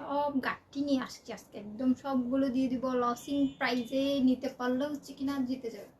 সব গাঠি নিয়ে আসছি আজকে, একদম সবগুলো দিয়ে দিব লসিং প্রাইজে। নিতে পারলে হচ্ছে কিনা জিতে যাবে।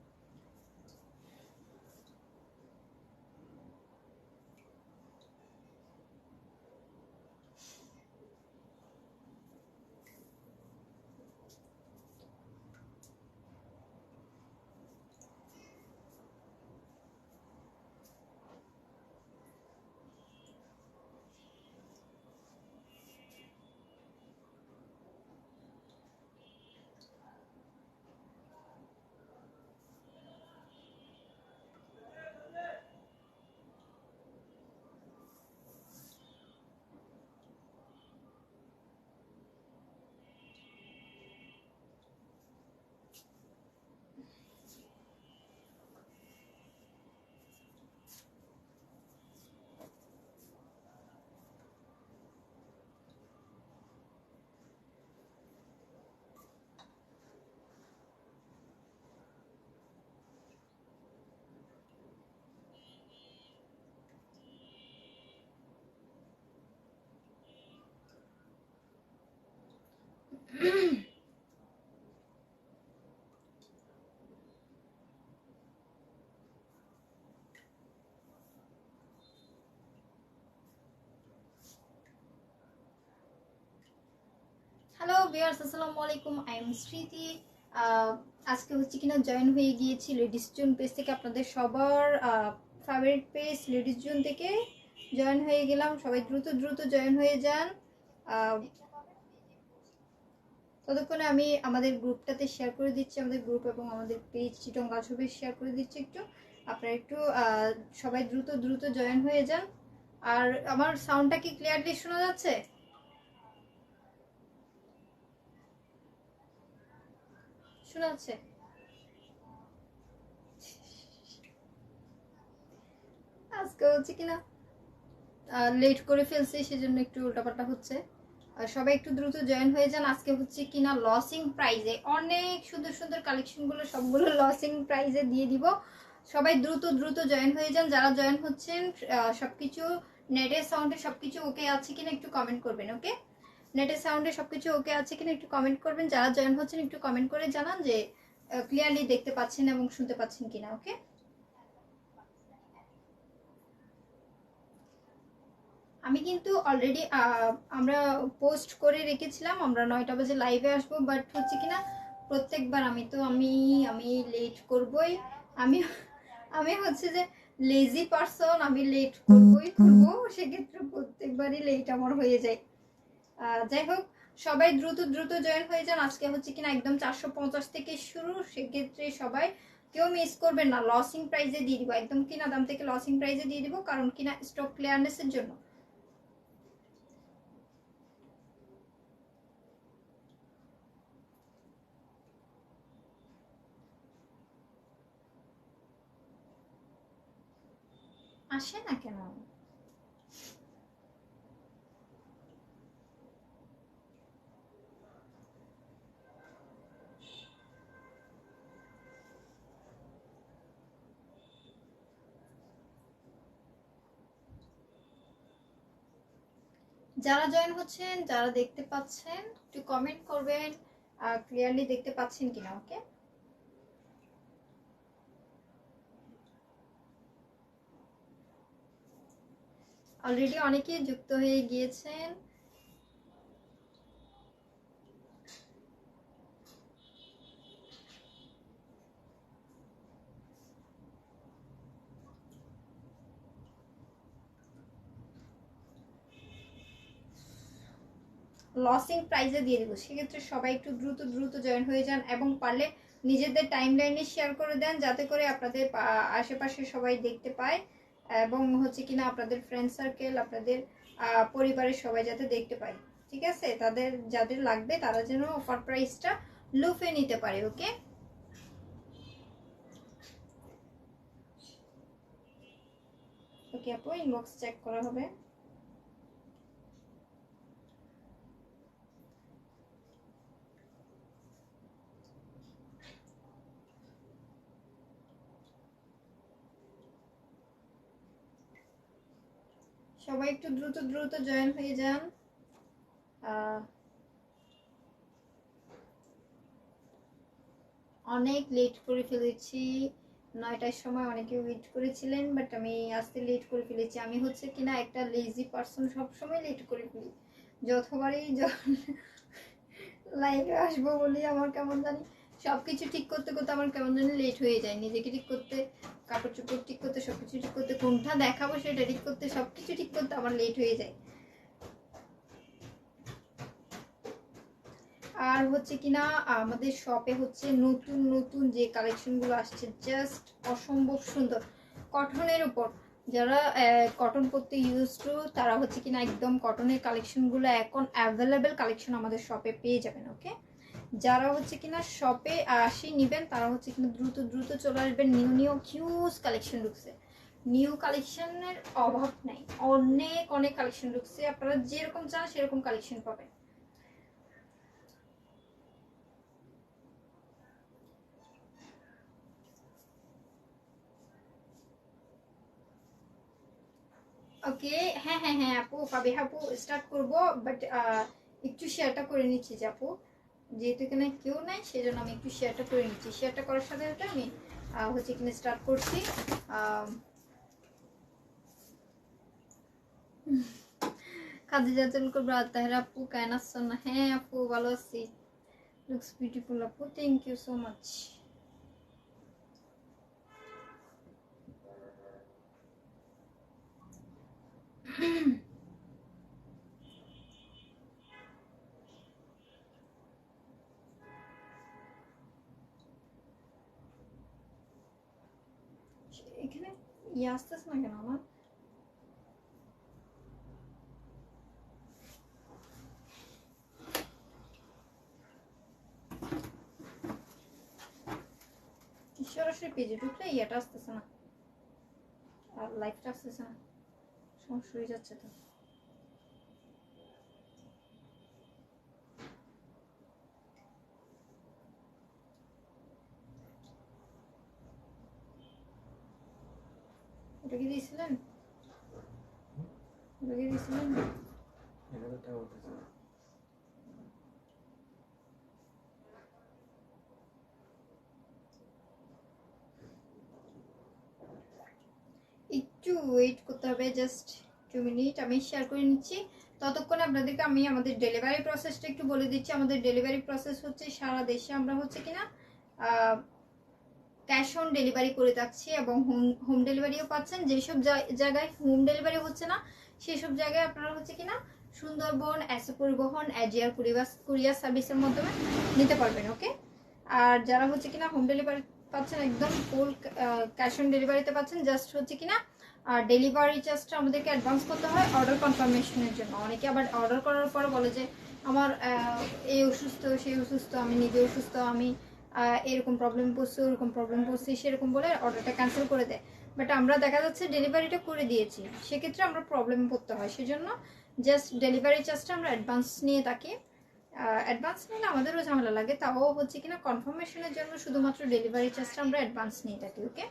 হ্যালো ভিউয়ার্স, আসসালামু আলাইকুম। আই এম স্মৃতি। আজকে হচ্ছে কিনা জয়েন হয়ে গিয়েছি লেডিস জোন পেজ থেকে। আপনাদের সবার ফেভারিট পেজ লেডিস জোন থেকে জয়েন হয়ে গেলাম। সবাই দ্রুত দ্রুত জয়েন হয়ে যান। ততক্ষণে আমি আমাদের গ্রুপটাতে শেয়ার করে দিচ্ছি, আমাদের গ্রুপ এবং আমাদের পেজ চিটং গাছবে শেয়ার করে দিচ্ছি একটু। আপনারা একটু সবাই দ্রুত দ্রুত জয়েন হয়ে যান। আর আমার সাউন্ডটা কি ক্লিয়ারলি শোনা যাচ্ছে? শোনা যাচ্ছে? আজকে হচ্ছে কিনা লেট করে ফেলছি, সেজন্য একটু উল্টাপাল্টা হচ্ছে। সবাই একটু দ্রুত জয়েন হয়ে যান। আজকে হচ্ছে কিনা লসিং প্রাইজে অনেক সুন্দর সুন্দর কালেকশনগুলো সবগুলো লসিং প্রাইজে দিয়ে দিব। সবাই দ্রুত দ্রুত জয়েন হয়ে যান। যারা জয়েন হচ্ছেন সবকিছু নেটের সাউন্ডে সবকিছু ওকে আছে কিনা একটু কমেন্ট করবেন। ওকে, নেটের সাউন্ডে সবকিছু ওকে আছে কিনা একটু কমেন্ট করবেন। যারা জয়েন হচ্ছেন একটু কমেন্ট করে জানান যে ক্লিয়ারলি দেখতে পাচ্ছেন এবং শুনতে পাচ্ছেন কিনা। ওকে, আমি কিন্তু অলরেডি আমরা পোস্ট করে রেখেছিলাম আমরা 9টা বাজে লাইভে আসবো, বাট হচ্ছে কিনা প্রত্যেকবার আমি লেট করবই। আমি আমি হচ্ছে যে লেজি পারসন, আমি লেট করবই করবো, সেক্ষেত্রে প্রত্যেকবারই লেট আমার হয়ে যায়। যাই হোক, সবাই দ্রুত দ্রুত জয়েন হয়ে যান। আজকে হচ্ছে কিনা একদম 450 থেকে শুরু, সেক্ষেত্রে সবাই কেউ মিস করবেন না। লসিং প্রাইজে দিয়ে দিব, একদম কিনা দাম থেকে লসিং প্রাইজে দিয়ে দিব, কারণ কিনা স্টক ক্লিয়ারনেসের জন্য। আসে না কেন? যারা জয়েন হচ্ছেন, যারা দেখতে পাচ্ছেন একটু কমেন্ট করবেন ক্লিয়ারলি দেখতে পাচ্ছেন কিনা। ওকে, অলরেডি অনেকেই যুক্ত হয়ে গিয়েছেন। লসিং প্রাইজে দিয়ে দেবো, সেক্ষেত্রে সবাই একটু দ্রুত দ্রুত জয়েন হয়ে যান এবং পারলে নিজেদের টাইম লাইনে শেয়ার করে দেন, যাতে করে আপনাদের আশেপাশে সবাই দেখতে পায় এবং হচ্ছে কিনা আপনাদের ফ্রেন্ড সার্কেল, আপনাদের পরিবারের সবাই যাতে দেখতে পায়। ঠিক আছে, তাদের যাদের লাগবে তারা যেন অফার প্রাইসটা লুফে নিতে পারে। ওকে, ওকে আপু, ইনবক্স চেক করা হবে। সবাই একটু দ্রুত দ্রুত জয়েন হয়ে যান। অনেক লেট করে ফেলেছি। 9টার সময় অনেকে ওয়েট করেছিলেন, বাট আমি আসতে লেট করে ফেলেছি। আমি হচ্ছে কিনা একটা লেজি পার্সন, সবসময় লেট করে ফেলি। যতবারই লাইভে আসবো বলি আমার কেমন জানি সবকিছু ঠিক করতে করতে আমার কেমন জানি লেট হয়ে যায়। নিজেকে ঠিক করতে, কাপড় চোপড় ঠিক করতে, সবকিছু ঠিক করতে, কোনটা দেখাবো সেটা ঠিক করতে, সবকিছু ঠিক করতে আমার লেট হয়ে যায়। আর হচ্ছে কিনা আমাদের শপে হচ্ছে নতুন নতুন যে কালেকশনগুলো আসছে, জাস্ট অসম্ভব সুন্দর কটনের উপর। যারা কটন পরতে ইউজ টু, তারা হচ্ছে কিনা একদম কটনের কালেকশনগুলো এখন অ্যাভেলেবেল কালেকশন আমাদের শপে পেয়ে যাবেন। ওকে, যারা হচ্ছে কিনা শপে আসি নেবেন, তারা হচ্ছে কিনা দ্রুত দ্রুত চলে আসবেন। নিউ নিউ হিউজ কালেকশন ঢুকছে, নিউ কালেকশনের অভাব নাই, অনেক অনেক কালেকশন ঢুকছে। আপনারা যেরকম চান সেরকম কালেকশন পাবেন। ওকে, হ্যাঁ হ্যাঁ হ্যাঁ আপু, পাবে আপু, স্টার্ট করবো। বাট একটু শেয়ারটা করে নিচ্ছি যে আপু, যেহেতু এখানে কেউ নাই সেজন্য আমি একটু শেয়ারটা করে নিচ্ছি। শেয়ারটা করার সাথে সাথে আমি হচ্ছে এখানে স্টার্ট করছি। খাদিজাতুল কুবরা তাহরা আপু কেন আসছেন না? হ্যাঁ আপু ভালো আছি, লুকস বিউটিফুল আপু, থ্যাংক ইউ সো মাচ। এখানে ইয়ে আসতেছে না কেন আমার? সরাসরি পেজে ঢুকলে ইয়েটা আসতেছে না, আর লাইভটা আসতেছে না, সমস্যা হয়ে যাচ্ছে তো। ওটা কি দিয়েছিলেন? ওটা কি দিয়েছিলেন? একটু ওয়েট করতে হবে, জাস্ট 2 মিনিট, আমি শেয়ার করে নিচ্ছি। ততক্ষণে আপনাদেরকে আমি আমাদের ডেলিভারি প্রসেসটা একটু বলে দিচ্ছি। আমাদের ডেলিভারি প্রসেস হচ্ছে সারা দেশে আমরা হচ্ছে কিনা ক্যাশ অন ডেলিভারি করে যাচ্ছি, এবং হোম ডেলিভারিও পাচ্ছেন। যেসব জায়গায় হোম ডেলিভারি হচ্ছে না সেসব জায়গায় আপনারা হচ্ছে কিনা সুন্দরবন, এসে পরিবহন, এজিআর কুরিয়ার সার্ভিসের মাধ্যমে নিতে পারবেন। ওকে, আর যারা হচ্ছে কিনা হোম ডেলিভারি পাচ্ছেন, একদম ফুল ক্যাশ অন ডেলিভারিতে পাচ্ছেন, জাস্ট হচ্ছে কিনা আর ডেলিভারি চার্জটা আমাদেরকে অ্যাডভান্স করতে হয় অর্ডার কনফার্মেশনের জন্য। অনেকে আবার অর্ডার করার পর বলে যে আমার এই অসুস্থ, সেই অসুস্থ, আমি নিজে অসুস্থ, আমি এরকম প্রবলেম পড়ছে, ওরকম প্রবলেম পড়ছে, সেরকম বলে অর্ডারটা ক্যান্সেল করে দেয়। বাট আমরা দেখা যাচ্ছে ডেলিভারিটা করে দিয়েছি, সেক্ষেত্রে আমরা প্রবলেম পড়তে হয়, সেজন্য জাস্ট ডেলিভারি চার্জটা আমরা অ্যাডভান্স নিয়ে থাকি। অ্যাডভান্স নিলে আমাদেরও ঝামেলা লাগে, তাও হচ্ছে কিনা কনফার্মেশনের জন্য শুধুমাত্র ডেলিভারি চার্জটা আমরা অ্যাডভান্স নিয়ে থাকি। ওকে,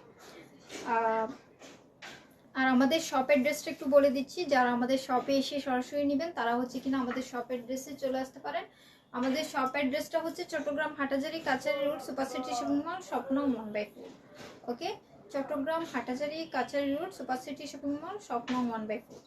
আর আমাদের শপ অ্যাড্রেসটা একটু বলে দিচ্ছি। যারা আমাদের শপে এসে সরাসরি নেবেন তারা হচ্ছে কিনা আমাদের শপ অ্যাড্রেসে চলে আসতে পারেন। আমাদের শপ অ্যাড্রেসটা হচ্ছে চট্টগ্রাম হাটাজারি কাছারি road, super city shopping mall, স্বপ্ন 1/4। ওকে, চট্টগ্রাম হাটাজারি কাছারি road, super city shopping mall, স্বপ্ন 1/4।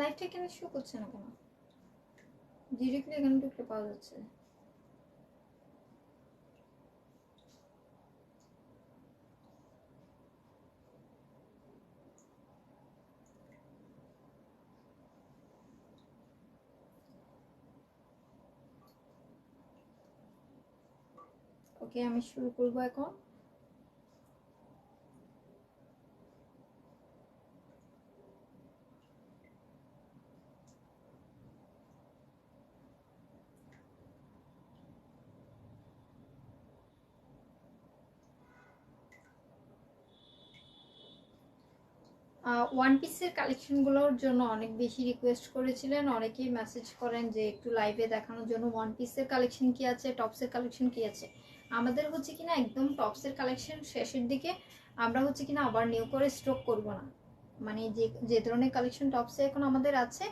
লাইভটা এখানে শো করছে না কেন? ডিরেক্টলি এখানে ঢুকলে পাওয়া যাচ্ছে। ওকে, আমি শুরু করবো এখন। ওয়ান পিসের কালেকশনগুলোর জন্য অনেক বেশি রিকোয়েস্ট করেছিলেন, অনেকেই মেসেজ করেন যে একটু লাইভে দেখানোর জন্য ওয়ান পিসের কালেকশন কি আছে, টপসের কালেকশন কি আছে। আমাদের হচ্ছে কিনা একদম টপসের কালেকশন শেষের দিকে আমরা হচ্ছে কিনা আবার নিউ করে স্টক করব না, মানে যে যে ধরনের কালেকশন টপসে এখন আমাদের আছে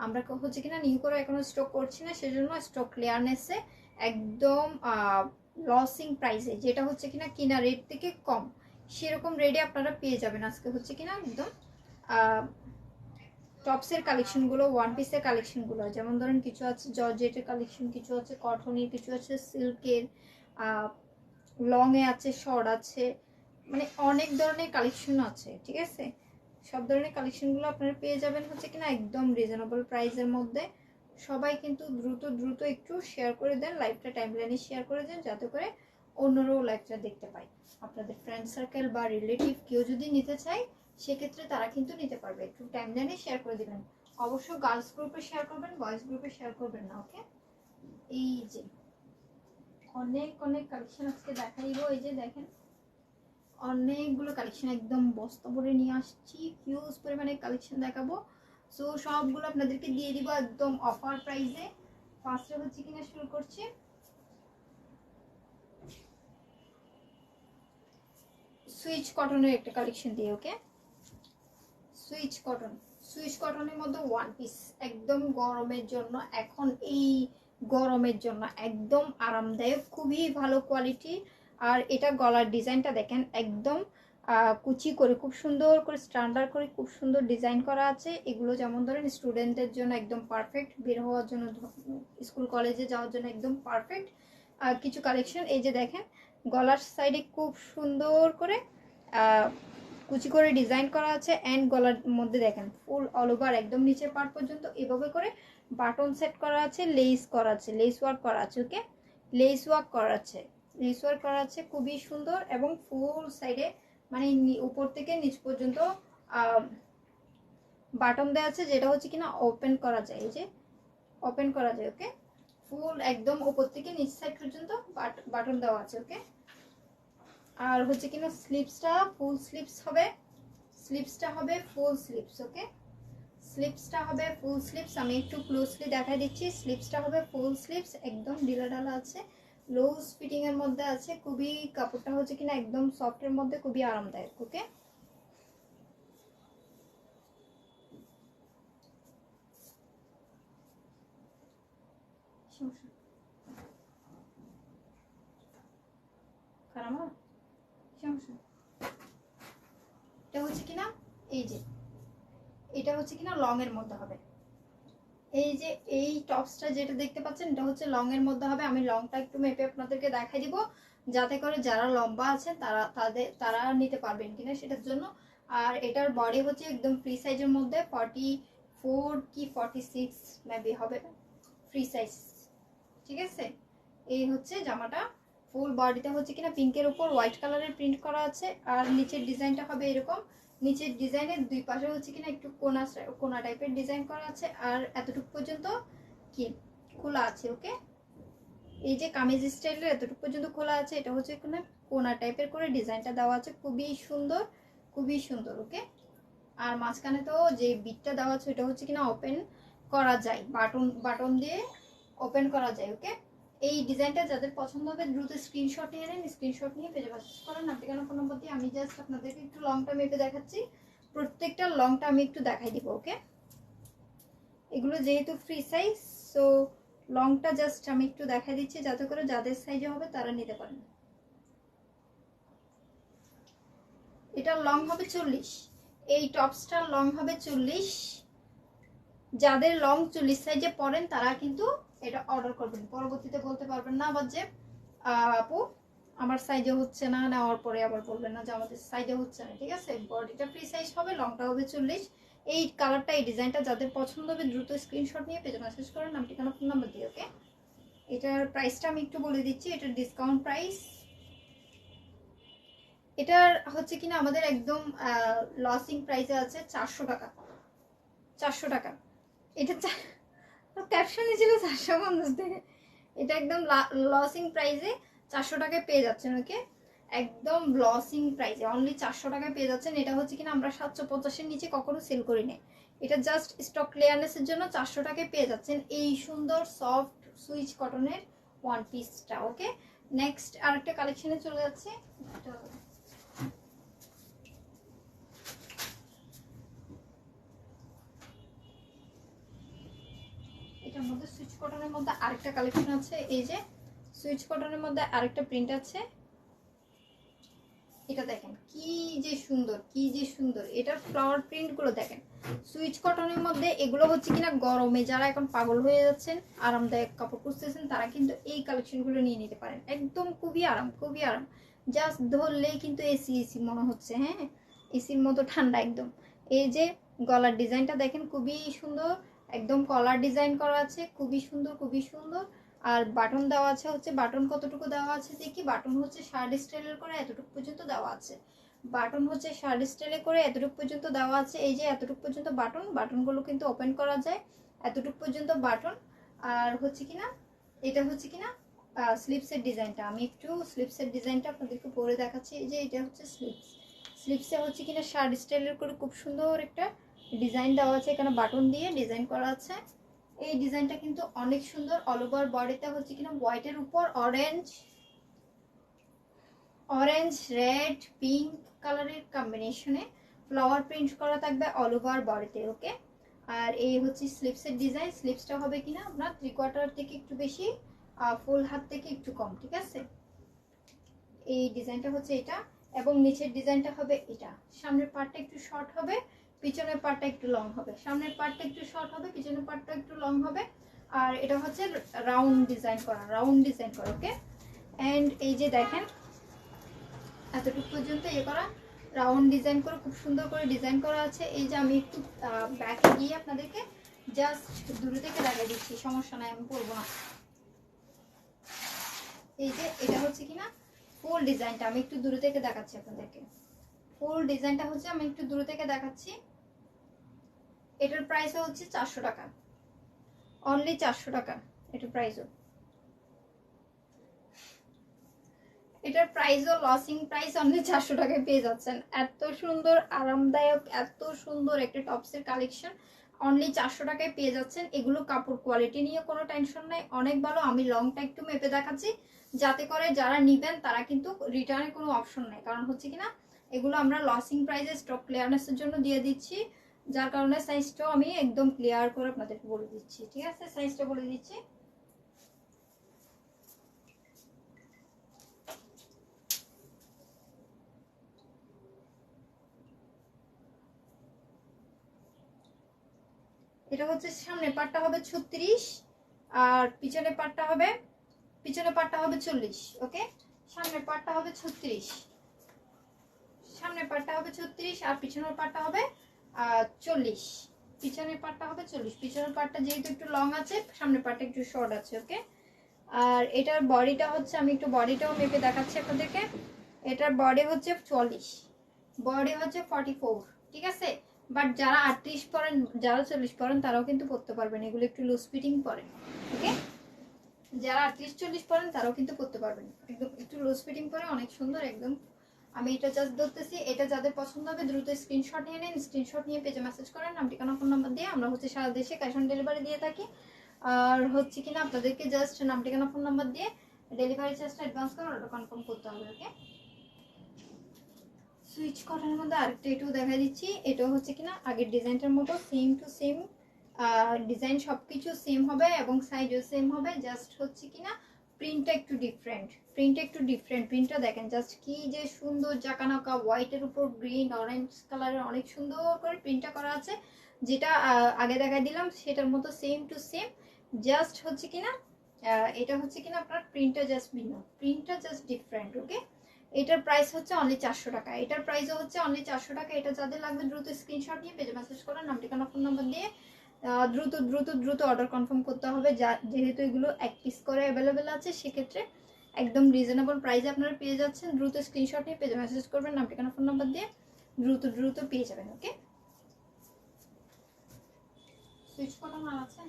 আমরা হচ্ছে কিনা নিউ করে এখনো স্টক করছি না, সেজন্য স্টক ক্লিয়ারনেসে একদম লসিং প্রাইসে, যেটা হচ্ছে কিনা কিনা রেট থেকে কম, সেরকম রেটে আপনারা পেয়ে যাবেন আজকে হচ্ছে কিনা একদম টপসের কালেকশনগুলো, ওয়ান পিসের কালেকশনগুলো। যেমন ধরেন কিছু আছে জর্জেটের কালেকশন, কিছু আছে কটনের, কিছু আছে সিল্কের, লংয়ে আছে, শর্ট আছে, মানে অনেক ধরনের কালেকশন আছে, ঠিক আছে। সব ধরনের কালেকশনগুলো আপনারা পেয়ে যাবেন হচ্ছে কিনা একদম রিজনেবল প্রাইসের মধ্যে। সবাই কিন্তু দ্রুত দ্রুত একটু শেয়ার করে দেন, লাইভটা টাইমলাইনে শেয়ার করে দেন, যাতে করে অন্যরাও লাইভটা দেখতে পায়। আপনাদের ফ্রেন্ড সার্কেল বা রিলেটিভ কেউ যদি নিতে চায় সেক্ষেত্রে তারা কিন্তু নিতে পারবে। একটু টাইমলাইনে শেয়ার করে দেবেন, অবশ্য গার্লস গ্রুপে শেয়ার করবেন, বয়েজ গ্রুপে শেয়ার করবেন না, ওকে। এই যে অনেক অনেক কালেকশন আজকে দেখাইব, এই যে দেখেন অনেকগুলো কালেকশন একদম বস্তা ভরে নিয়ে আসছি, হিউজ পরিমাণে কালেকশন দেখাবো। সো সবগুলো আপনাদেরকে দিয়ে দিব একদম অফার প্রাইসে। ফার্স্টে হচ্ছে কিনা শুরু করছি সুইচ কটনের একটা কালেকশন দিয়ে, ওকে। সুইচ কটন, সুইচ কটনের মধ্যে ওয়ান পিস একদম গরমের জন্য, এখন এই গরমের জন্য একদম আরামদায়ক, খুবই ভালো কোয়ালিটি। আর এটা গলার ডিজাইনটা দেখেন একদম কুচি করে খুব সুন্দর করে স্ট্যান্ডার্ড করে খুব সুন্দর ডিজাইন করা আছে। এগুলো যেমন ধরেন স্টুডেন্টদের জন্য একদম পারফেক্ট, বের হওয়ার জন্য, স্কুল কলেজে যাওয়ার জন্য একদম পারফেক্ট। আর কিছু কালেকশন এই যে দেখেন গলার সাইডে খুব সুন্দর করে কুচি করে ডিজাইন করা আছে, অ্যান্ড গলার মধ্যে দেখেন ফুল অল ওভার একদম নিচের পার্ট পর্যন্ত এভাবে করে বাটন সেট করা আছে, লেস করা আছে, লেস ওয়ার্ক করা আছে, ওকে। লেস ওয়ার্ক করা আছে, লেস ওয়ার্ক করা আছে, খুবই সুন্দর। এবং ফুল সাইডে মানে উপর থেকে নিচ পর্যন্ত বাটন দেওয়া আছে, যেটা হচ্ছে কিনা ওপেন করা যায়, এই যে ওপেন করা যায়, ওকে। ফুল একদম উপর থেকে নিচ সাইড পর্যন্ত বাটন দেওয়া আছে, ওকে। আর হচ্ছে কিনা স্লিপসটা ফুল স্লিপস হবে, স্লিপসটা হবে ফুল স্লিপস, ওকে। স্লিপসটা হবে ফুল স্লিপস, আমি একটু ক্লোজলি দেখাই দিচ্ছি। স্লিপসটা হবে ফুল স্লিপস, একদম ঢিলা ঢালা আছে, লুজ ফিটিং এর মধ্যে আছে, খুবই কাপড়টা হচ্ছে কিনা একদম সফটের মধ্যে, খুবই আরামদায়ক, ওকে। এটা হচ্ছে কিনা এই যে এটা হচ্ছে কিনা লং এর মধ্যে হবে, এই যে এই টপসটা যেটা দেখতে পাচ্ছেন এটা হচ্ছে লং এর মধ্যে হবে। আমি লংটা একটু মেপে আপনাদেরকে দেখাই দিব, যাতে করে যারা লম্বা আছেন তারা নিতে পারবেন কিনা সেটার জন্য। আর এটার বডি হচ্ছে একদম ফ্রি সাইজের মধ্যে, 44 কি 46 মেবি হবে, ফ্রি সাইজ, ঠিক আছে। এই হচ্ছে জামাটা, ফুল বডিটা হচ্ছে কিনা পিঙ্কের উপর হোয়াইট কালারের প্রিন্ট করা আছে। আর নিচের ডিজাইনটা হবে এরকম, নিচের ডিজাইনের দুই পাশে হচ্ছে কিনা একটু কোনা কোনা টাইপের ডিজাইন করা আছে, আর এতটুকু পর্যন্ত কি খোলা আছে, ওকে। এই যে কামিজ স্টাইলের এতটুকু পর্যন্ত খোলা আছে, এটা হচ্ছে কিনা কোনা টাইপের করে ডিজাইনটা দেওয়া আছে, খুবই সুন্দর, খুবই সুন্দর, ওকে। আর মাঝখানে তো যে বিটটা দেওয়া আছে এটা হচ্ছে কিনা ওপেন করা যায়, বাটন দিয়ে ওপেন করা যায়, ওকে। এই ডিজাইনটা যাদের পছন্দ হবে দ্রুত স্ক্রিনশট নিয়ে নেন, স্ক্রিনশট নিয়ে পেজে মেসেজ করেন না ঠিকানা ফোন নম্বর দিয়ে। আমি জাস্ট আপনাদেরকে একটু লংটা মেপে দেখাচ্ছি, প্রত্যেকটা লংটা আমি একটু দেখাই দিব, ওকে। এগুলো যেহেতু ফ্রি সাইজ, সো লংটা জাস্ট আমি একটু দেখাই দিচ্ছি, যাতে করে যাদের সাইজে হবে তারা নিতে পারেন। এটার লং হবে 40, এই টপসটার লং হবে 40। যাদের লং 40 সাইজে পরেন তারা কিন্তু এটা অর্ডার করবেন, পরবর্তীতে বলতে পারবেন না আবার যে আপু আমার সাইজে হচ্ছে না, নেওয়ার পরে আবার বলবেন না যে আমাদের সাইজে হচ্ছে না, ঠিক আছে। বডিটা ফ্রি সাইজ হবে, লংটা হবে 40। এই কালারটা এই ডিজাইনটা যাদের পছন্দ হবে দ্রুত স্ক্রিনশট নিয়ে পেজে মেসেজ করেন, নাম ঠিকানা ফোন নাম্বার দিয়ে, ওকে। এটার প্রাইসটা আমি একটু বলে দিচ্ছি, এটার ডিসকাউন্ট প্রাইস, এটার হচ্ছে কিনা আমাদের একদম লসিং প্রাইসে আছে 400 টাকা, 400 টাকা। এটা ক্যাপশনে ছিল 450 টাকা, এটা একদম লসিং প্রাইসে 400 টাকায় পেয়ে যাচ্ছেন, ওকে। একদম ব্লসিং প্রাইসে অনলি 400 টাকায় পেয়ে যাচ্ছেন। এটা হচ্ছে কিনা আমরা 750-এর নিচে কখনো সেল করি না। এটা জাস্ট স্টক ক্লিয়ারেন্সের জন্য 400 টাকায় পেয়ে যাচ্ছেন এই সুন্দর সফট সুইচ কটনের ওয়ান পিসটা। ওকে, নেক্সট আরেকটা কালেকশনে চলে যাচ্ছে। এটার মধ্যে সুইচ কটনের মধ্যে আরেকটা কালেকশন আছে। এই যে সুইচ কটনের মধ্যে আরেকটা প্রিন্ট আছে, এটা দেখেন কি যে সুন্দর, কি যে সুন্দর। এটার ফ্লাওয়ার প্রিন্ট গুলো দেখেন। সুইচ কটনের মধ্যে এগুলো হচ্ছে কিনা গরমে যারা এখন পাগল হয়ে যাচ্ছেন, আরামদায়ক কাপড় খুঁজতেছেন, তারা কিন্তু এই কালেকশন গুলো নিয়ে নিতে পারেন। একদম খুবই আরাম, খুবই আরাম। জাস্ট ধরলেই কিন্তু এসি এসি মনে হচ্ছে, হ্যাঁ এসির মতো ঠান্ডা একদম। এই যে গলার ডিজাইনটা দেখেন খুবই সুন্দর, একদম কলার ডিজাইন করা আছে, খুবই সুন্দর, খুবই সুন্দর। আর বাটন দেওয়া আছে, হচ্ছে বাটন কতটুকু দেওয়া আছে দেখি। বাটন হচ্ছে শার্ট স্টাইলের করে এতটুকু পর্যন্ত দেওয়া আছে। বাটন হচ্ছে শার্ট স্টাইলে করে এতটুকু পর্যন্ত দেওয়া আছে। এই যে এতটুকু পর্যন্ত বাটন, বাটনগুলো কিন্তু ওপেন করা যায়, এতটুকু পর্যন্ত বাটন। আর হচ্ছে কিনা এটা হচ্ছে কিনা স্লিপসের ডিজাইনটা, আমি একটু স্লিপসের ডিজাইনটা আপনাদেরকে পরে দেখাচ্ছি। এই যে এটা হচ্ছে স্লিপস, স্লিপসে হচ্ছে কিনা শার্ট স্টাইলের করে খুব সুন্দর একটা ডিজাইন দেওয়া আছে, এখানে বাটন দিয়ে ডিজাইন করা আছে। এই ডিজাইনটা কিন্তু অনেক সুন্দর। অল ওভার বডিতে হচ্ছে কিনা হোয়াইটের উপর অরেঞ্জ, অরেঞ্জ রেড পিঙ্ক কালারের কম্বিনেশনে ফ্লাওয়ার প্রিন্ট করা থাকবে অল ওভার বডিতে। ওকে, আর এই হচ্ছে স্লিপসের ডিজাইন। স্লিপসটা হবে কিনা আপনার 3/4 থেকে একটু বেশি, ফুল হাত থেকে একটু কম, ঠিক আছে। এই ডিজাইনটা হচ্ছে এটা, এবং নিচের ডিজাইনটা হবে এটা। সামনের পার্টটা একটু শর্ট হবে, পিছনের পার্টটা একটু লং হবে। সামনের পার্টটা একটু শর্ট হবে, পিছনের পার্টটা একটু লং হবে। আর এটা হচ্ছে রাউন্ড ডিজাইন করা, রাউন্ড ডিজাইন করা। ওকে, এন্ড এই যে দেখেন এতটুকু পর্যন্ত ইয়ে করা, রাউন্ড ডিজাইন করে খুব সুন্দর করে ডিজাইন করা আছে। এই যে আমি একটু ব্যাকে গিয়ে আপনাদেরকে জাস্ট দূরে থেকে দেখাই দিচ্ছি, সমস্যা নাই, আমি পরবো না। এই যে এটা হচ্ছে কিনা ফুল ডিজাইনটা, আমি একটু দূরে থেকে দেখাচ্ছি আপনাদেরকে। ফুল ডিজাইনটা হচ্ছে আমি একটু দূরে থেকে দেখাচ্ছি। এটার প্রাইস হচ্ছে 400 টাকা, অনলি 400 টাকা এটার প্রাইসও। এটার প্রাইসও লসিং প্রাইস, অনলি 400 টাকায় পেয়ে যাচ্ছেন। এত সুন্দর আরামদায়ক, এত সুন্দর একটা টপসের কালেকশন অনলি 400 টাকায় পেয়ে যাচ্ছেন। এগুলো কাপড় কোয়ালিটি নিয়ে কোনো টেনশন নাই, অনেক ভালো। আমি লংটা একটু মেপে দেখাচ্ছি, যাতে করে যারা নিবেন তারা কিন্তু রিটার্নের কোনো অপশন নাই। কারণ হচ্ছে কিনা এগুলো আমরা লসিং প্রাইসে স্টক ক্লিয়ারেন্সের জন্য দিয়ে দিচ্ছি, যার কারণে সাইজটাও আমি একদম ক্লিয়ার করে আপনাদেরকে বলে দিচ্ছি, ঠিক আছে। সাইজটা বলে দিচ্ছি, এটা হচ্ছে সামনের পাটটা হবে 36, আর পিছনের পাটটা হবে, পিছনের পাটটা হবে 40। ওকে, সামনের পাটটা হবে 36, সামনের পাটটা হবে 36 আর পিছনের পাটটা হবে 40। পিছনের পাটটা হবে 40, পিছনের পাটটা যেহেতু একটু লং আছে, সামনের পাটটা একটু শর্ট আছে। ওকে, আর এটার বডিটা হচ্ছে, আমি একটু বডিটাও মেপে দেখাচ্ছি আপনাদেরকে। এটার বডি হচ্ছে 40, বডি হচ্ছে 44, ঠিক আছে। বাট যারা 38 পরেন, যারা 40 পরেন তারাও কিন্তু পরতে পারবেন, এগুলো একটু লুজ ফিটিং পরে। ওকে, যারা 38-40 পরেন তারাও কিন্তু পরতে পারবেন, একদম একটু লুজ ফিটিং পরে অনেক সুন্দর একদম। আমি এটা জাস্ট ধরতেছি, এটা যাদের পছন্দ হবে দ্রুত স্ক্রিনশট নিয়ে নেন, স্ক্রিনশট নিয়ে পেজে মেসেজ করেন, নাম ঠিকানা ফোন নাম্বার দিয়ে। আমরা হচ্ছে সারা দেশে ক্যাশ অন ডেলিভারি দিয়ে থাকি। আর হচ্ছে কিনা আপনাদেরকে জাস্ট নাম ঠিকানা ফোন নাম্বার দিয়ে ডেলিভারি চার্জটা অ্যাডভান্স করে অর্ডার কনফার্ম করতে হবে। ওকে, সুইচ কটনের মধ্যে আরেকটা এটাও দেখা দিচ্ছি। এটাও হচ্ছে কিনা আগের ডিজাইনটার মতো সেম টু সেম ডিজাইন, সবকিছু সেম হবে এবং সাইজও সেম হবে। জাস্ট হচ্ছে কিনা প্রিন্টটা একটু ডিফারেন্ট, প্রিন্টটা একটু ডিফারেন্ট। প্রিন্টটা দেখেন জাস্ট কি যে সুন্দর, জাকানাকা হোয়াইটের উপর গ্রিন অরেঞ্জ কালারের অনেক সুন্দর করে প্রিন্টটা করা আছে। যেটা আগে দেখাই দিলাম সেটার মতো সেম টু সেম। জাস্ট হচ্ছে কিনা এটা হচ্ছে কিনা আপনার প্রিন্টটা জাস্ট ভিন্ন, প্রিন্টটা জাস্ট ডিফারেন্ট। ওকে, এটার প্রাইস হচ্ছে অনলি 400 টাকা, এটার প্রাইসও হচ্ছে অনলি 400 টাকা। এটা যাদের লাগবে দ্রুত স্ক্রিনশট নিয়ে পেজে মেসেজ করেন, নাম ঠিকানা ফোন নাম্বার দিয়ে দ্রুত দ্রুত দ্রুত অর্ডার কনফার্ম করতে হবে। যেহেতু এগুলো এক পিস করে অ্যাভেলেবেল আছে, সেক্ষেত্রে একদম রিজনেবল প্রাইসে আপনারা পেয়ে যাচ্ছেন। দ্রুত স্ক্রিনশট নিয়ে পেজে মেসেজ করবেন, নাম ঠিকানা ফোন নাম্বার দিয়ে দ্রুত দ্রুত পেয়ে যাবেন। ওকে, সুইচ কটন আর আছে।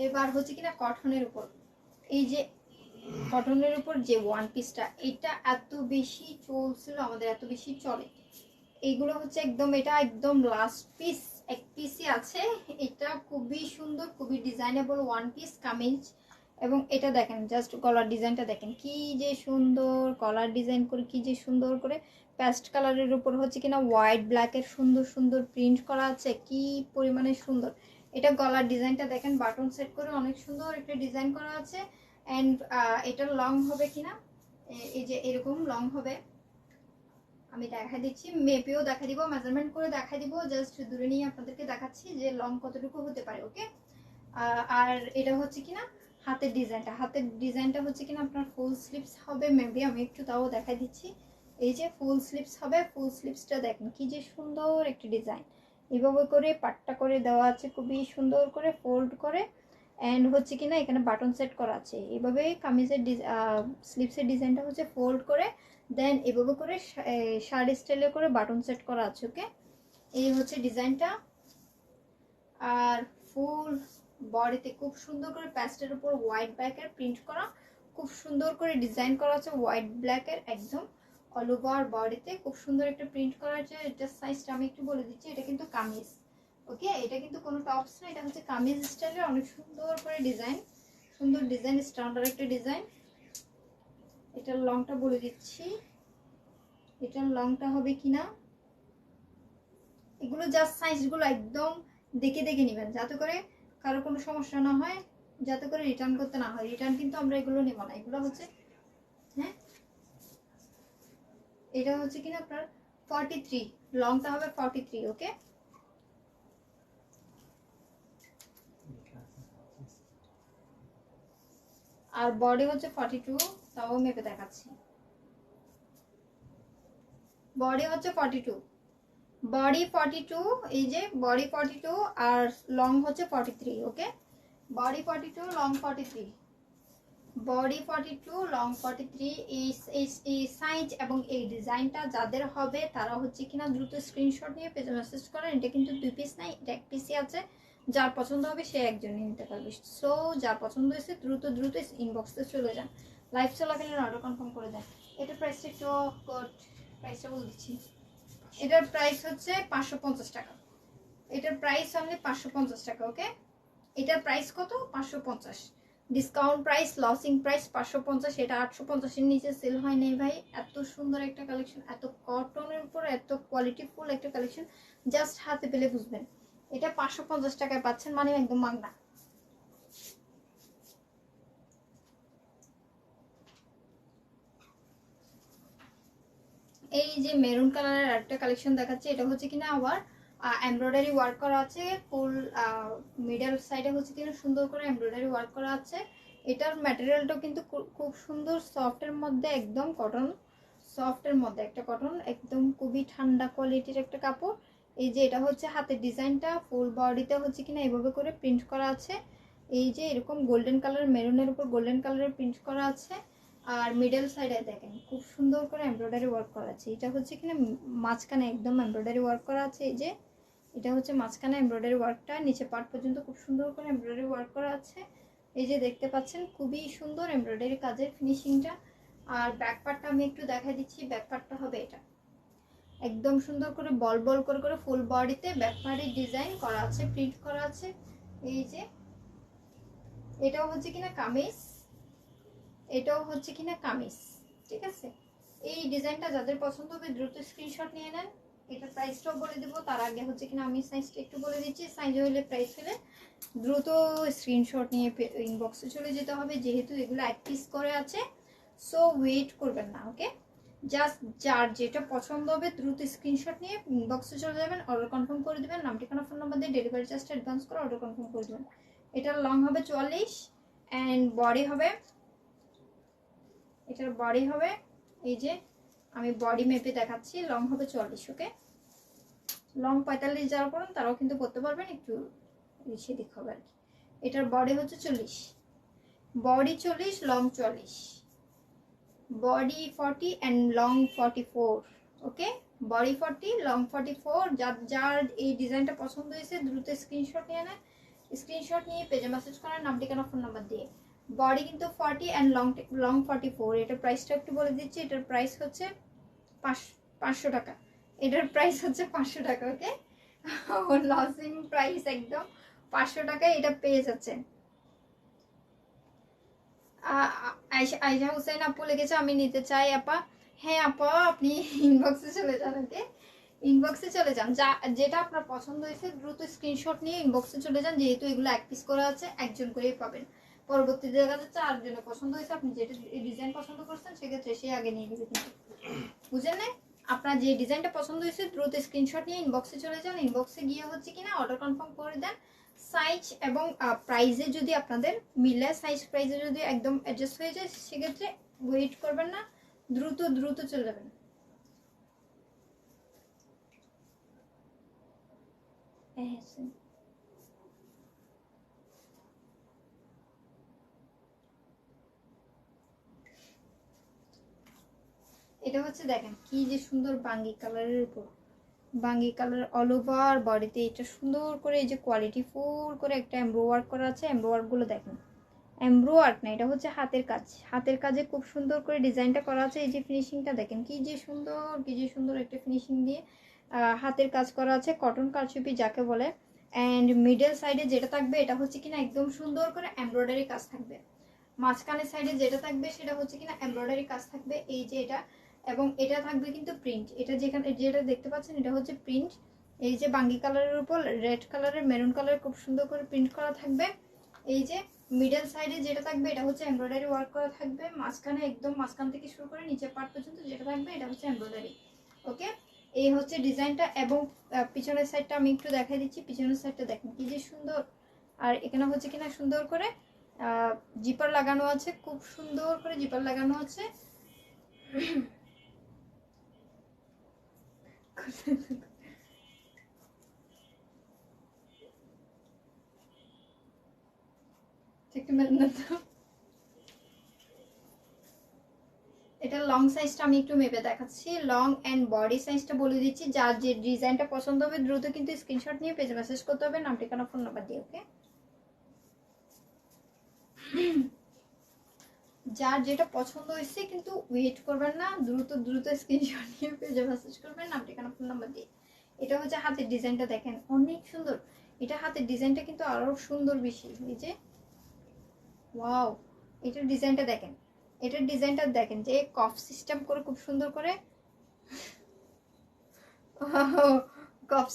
এবার হচ্ছে কিনা কটনের উপর, এই যে কটনের উপর যে ওয়ান পিসটা, এটা এত বেশি চলছিল আমাদের, এত বেশি চলে। এইগুলো হচ্ছে একদম, এটা একদম লাস্ট পিস, এক পিসই আছে। এটা খুবই সুন্দর, খুবই ডিজাইনেবল ওয়ান পিস কামিজ। এবং এটা দেখেন জাস্ট গলার ডিজাইনটা দেখেন কি যে সুন্দর, কলার ডিজাইন করে কি যে সুন্দর করে পেস্ট কালারের উপর হচ্ছে কিনা হোয়াইট ব্ল্যাকের সুন্দর সুন্দর প্রিন্ট করা আছে, কি পরিমাণে সুন্দর। এটা গলার ডিজাইনটা দেখেন, বাটন সেট করে অনেক সুন্দর একটা ডিজাইন করা আছে। অ্যান্ড এটার লং হবে কিনা, এই যে এরকম লং হবে, আমি দেখা দিচ্ছি, মেপেও দেখা দিব, মেজারমেন্ট করে দেখা দিব, জাস্ট দূরে নিয়ে আপনাদেরকে দেখাচ্ছি যে লং কতটুকু হতে পারে। ওকে, আর এটা হচ্ছে কিনা হাতের ডিজাইনটা, হাতের ডিজাইনটা হচ্ছে কিনা আপনার ফুল স্লিভস হবে মেবি, আমি একটু তাও দেখা দিচ্ছি। এই যে ফুল স্লিভস হবে, ফুল স্লিভসটা দেখেন কি যে সুন্দর একটি ডিজাইন, এভাবে করে পাট্টা করে দেওয়া আছে খুবই সুন্দর করে ফোল্ড করে। অ্যান্ড হচ্ছে কিনা এখানে বাটন সেট করা আছে, এভাবে কামিজের স্লিভসের ডিজাইনটা হচ্ছে ফোল্ড করে দেন এভাবে করে শার্ট স্টাইলে করে বাটন সেট করা আছে। ওকে, এই হচ্ছে ডিজাইনটা। আর ফুল বডিতে খুব সুন্দর করে প্যাস্টের উপর হোয়াইট ব্ল্যাকের প্রিন্ট করা, খুব সুন্দর করে ডিজাইন করা আছে হোয়াইট ব্ল্যাকের একদম অল ওভার বডিতে খুব সুন্দর একটা প্রিন্ট করা আছে। এটার সাইজটা আমি একটু বলে দিচ্ছি, এটা কিন্তু কামিজ। ওকে, এটা কিন্তু কোনো টপস না, এটা হচ্ছে কামিজ স্টাইলের অনেক সুন্দর করে ডিজাইন, সুন্দর ডিজাইন, স্ট্যান্ডার্ড একটা ডিজাইন। এটার লংটা বলে দিচ্ছি, এটার লংটা হবে কিনা, এগুলো জাস্ট সাইজগুলো একদম দেখে দেখে নেবেন যাতে করে কারো কোনো সমস্যা না হয়, যাতে করে রিটার্ন করতে না হয়। রিটার্ন কিন্তু আমরা এগুলো নেব না, এগুলো হচ্ছে, হ্যাঁ এটা হচ্ছে কিনা আপনার 43, লংটা হবে 43। ওকে, আর বডি হচ্ছে 42, তাও মেপে দেখাচ্ছি, বডি হচ্ছে 42, বডি 42, এই যে বডি 42 আর লং হচ্ছে 43। ওকে, বডি 42 লং 43, বডি 42 লং 43। এই সাইজ এবং এই ডিজাইনটা যাদের হবে তারা হচ্ছে কিনা দ্রুত স্ক্রিনশট নিয়ে পেজে মেসেজ করেন। এটা কিন্তু দুই পিস নাই, এটা এক পিসই আছে, যার পছন্দ হবে সে একজনই নিতে পারবে। সো যার পছন্দ হয়েছে দ্রুত দ্রুত ইনবক্সে চলে যান, লাইভ চলাকালীন অর্ডার কনফার্ম করে দেন। এটার প্রাইসটা একটু প্রাইসটা বলে দিচ্ছি, এটার প্রাইস হচ্ছে 550 টাকা, এটার প্রাইস অনলি 550 টাকা। ওকে, এটার প্রাইস কত, 550, ডিসকাউন্ট প্রাইস, লসিং প্রাইস 550, এটা 850-এর নিচে সেল হয় নাই ভাই। এত সুন্দর একটা কালেকশন, এত কটনের উপর এত কোয়ালিটিফুল একটা কালেকশন, জাস্ট হাতে পেলে বুঝবেন। এটা 550 টাকায় পাচ্ছেন, মানে একদম মাগনা। এই যে মেরুন কালারের একটা কালেকশন দেখাচ্ছে, এটা হচ্ছে কিনা আবার এমব্রয়ডারি ওয়ার্ক করা আছে ফুল, মিডল সাইডে হচ্ছে কিনা সুন্দর করে এমব্রয়ডারি ওয়ার্ক করা আছে। এটার ম্যাটেরিয়ালটাও কিন্তু খুব সুন্দর সফটের মধ্যে, একদম কটন সফটের মধ্যে একটা কটন, একদম খুবই ঠান্ডা কোয়ালিটির একটা কাপড়। এই যে এটা হচ্ছে হাতের ডিজাইনটা, ফুল বডিতে হচ্ছে কিনা এভাবে করে প্রিন্ট করা আছে, এই যে এরকম গোল্ডেন কালার, মেরুনের উপর গোল্ডেন কালারের প্রিন্ট করা আছে। আর মিডল সাইডে দেখেন খুব সুন্দর করে এমব্রয়ডারি ওয়ার্ক করা আছে, এটা হচ্ছে কিনা মাঝখানে একদম এমব্রয়ডারি ওয়ার্ক করা আছে। এই যে এটা হচ্ছে মাঝখানে এমব্রয়ডারি ওয়ার্কটা, নিচে পার্ট পর্যন্ত খুব সুন্দর করে এমব্রয়ডারি ওয়ার্ক করা আছে। এই যে দেখতে পাচ্ছেন খুবই সুন্দর এমব্রয়ডারি কাজের ফিনিশিংটা। আর ব্যাক পার্টটা আমি একটু দেখা দিচ্ছি, ব্যাক পার্টটা হবে এটা, একদম সুন্দর করে বল বল করে করে ফুল বডিতে ব্যাক পার্টের ডিজাইন করা আছে, প্রিন্ট করা আছে। এই যে এটাও হচ্ছে কিনা কামিজ, এটাও হচ্ছে কিনা কামিজ, ঠিক আছে। এই ডিজাইনটা যাদের পছন্দ হবে দ্রুত স্ক্রিনশট নিয়ে নেন। এটার প্রাইসটাও বলে দেবো, তার আগে হচ্ছে কিনা আমি সাইজটা একটু বলে দিচ্ছি। সাইজ হলে প্রাইস হলে দ্রুত স্ক্রিনশট নিয়ে ইনবক্সে চলে যেতে হবে, যেহেতু এগুলো এক পিস করে আছে, সো ওয়েট করবেন না। ওকে, জাস্ট যার যেটা পছন্দ হবে দ্রুত স্ক্রিনশট নিয়ে ইনবক্সে চলে যাবেন, অর্ডার কনফার্ম করে দেবেন, নাম ঠিকানা ফোন নাম্বার দিয়ে ডেলিভারি চার্জটা অ্যাডভান্স করে অর্ডার কনফার্ম করে দেবেন। এটার লং হবে 44 অ্যান্ড বডি হবে, এটার বডি হবে, এই যে আমি বডি মেপে দেখাচ্ছি, লং হবে 44। ওকে, লং 45 যারা পড়েন তারাও কিন্তু পড়তে পারবেন, একটু সেদিক হবে আর কি। এটার বডি হচ্ছে 40, body 40 long 40, body 40 and long 44। Okay, body 40 long 44। যার যার এই ডিজাইনটা পছন্দ হয়েছে দ্রুত স্ক্রিনশট নিয়ে নেন স্ক্রিনশট নিয়ে পেজে মেসেজ করার নাম ঠিকানা ফোন নাম্বার দিয়ে। বডি কিন্তু 40 অ্যান্ড লং 44। এটার প্রাইসটা একটু বলে দিচ্ছি, এটার প্রাইস হচ্ছে 500 টাকা। এটার প্রাইস হচ্ছে 500 টাকা। ওকে, লসিং প্রাইস একদম 500 টাকায় এটা পেয়ে যাচ্ছেন। আয়শা হুসেন আপু লিখেছে আমি নিতে চাই আপা। হ্যাঁ আপা, আপনি ইনবক্সে চলে যান। ওকে, ইনবক্সে চলে যান, যেটা আপনার পছন্দ হয়েছে দ্রুত স্ক্রিনশট নিয়ে ইনবক্সে চলে যান। যেহেতু এগুলো এক পিস করা আছে, একজন করেই পাবেন। পরবর্তীতে দেখা যাচ্ছে আরেকজনের পছন্দ হয়েছে, আপনি যেটা ডিজাইন পছন্দ করছেন সেক্ষেত্রে সে আগে নিয়ে নেবে। কিন্তু বুঝেন না, আপনার যে ডিজাইনটা পছন্দ হয়েছে দ্রুত স্ক্রিনশট নিয়ে ইনবক্সে চলে যান। ইনবক্সে গিয়ে হচ্ছে কিনা অর্ডার কনফার্ম করে দেন। সাইজ এবং প্রাইসে যদি আপনাদের মিলে, সাইজ প্রাইসে যদি একদম অ্যাডজাস্ট হয়ে যায় সেক্ষেত্রে ওয়েট করবেন না, দ্রুত দ্রুত চলে যাবেন। এটা হচ্ছে দেখেন কি যে সুন্দর বাঙ্গি কালারের উপর, বাঙ্গি কালার অল ওভার বডিতে এটা সুন্দর করে এই যে কোয়ালিটি ফুল করে একটা এমব্রো ওয়ার্ক করা আছে। এমব্রো ওয়ার্কগুলো দেখেন, এমব্রো ওয়ার্ক না, এটা হচ্ছে হাতের কাজ। হাতের কাজে খুব সুন্দর করে ডিজাইনটা করা আছে। এই যে ফিনিশিংটা দেখেন কি যে সুন্দর, কি যে সুন্দর একটা ফিনিশিং দিয়ে হাতের কাজ করা আছে, কটন কারচুপি যাকে বলে। অ্যান্ড মিডল সাইডে যেটা থাকবে এটা হচ্ছে কিনা একদম সুন্দর করে এমব্রয়ডারি কাজ থাকবে। মাঝখানের সাইডে যেটা থাকবে সেটা হচ্ছে কিনা এমব্রয়ডারি কাজ থাকবে, এই যে এটা। এবং এটা থাকবে কিন্তু প্রিন্ট, এটা যেখানে যেটা দেখতে পাচ্ছেন এটা হচ্ছে প্রিন্ট। এই যে বাঙ্গি কালারের উপর রেড কালারের মেরুন কালারের খুব সুন্দর করে প্রিন্ট করা থাকবে। এই যে মিডল সাইডে যেটা থাকবে এটা হচ্ছে এমব্রয়ডারি ওয়ার্ক করা থাকবে। মাঝখানে একদম মাঝখান থেকে শুরু করে নিচের পার্ট পর্যন্ত যেটা থাকবে এটা হচ্ছে এমব্রয়ডারি। ওকে, এই হচ্ছে ডিজাইনটা। এবং পিছনের সাইডটা আমি একটু দেখাই দিচ্ছি। পিছনের সাইডটা দেখেন কি যে সুন্দর। আর এখানে হচ্ছে কিনা সুন্দর করে জিপার লাগানো আছে, খুব সুন্দর করে জিপার লাগানো আছে। এটা লং সাইজটা আমি একটু মেপে দেখাচ্ছি। লং এন্ড বডি সাইজটা বলে দিচ্ছি। যার যে ডিজাইনটা পছন্দ হবে দ্রুত কিন্তু স্ক্রিনশট নিয়ে পেজে মেসেজ করতে হবে নাম ঠিকানা ফোন নাম্বার দিয়ে। ওকে, যার যেটা পছন্দ হয়েছে কিন্তু ওয়েট করবেন না, দ্রুত দ্রুত স্ক্রিনশট নিয়ে পেজে মেসেজ করবেন নাম ঠিকানা ফোন নাম্বার দিয়ে। এটা হচ্ছে হাতের ডিজাইনটা দেখেন অনেক সুন্দর। এটা হাতের ডিজাইনটা কিন্তু আরো সুন্দর বেশি। এই যে ওয়াও, এটার ডিজাইনটা দেখেন, এটার ডিজাইনটা দেখেন যে কফ সিস্টেম করে খুব সুন্দর করে কফ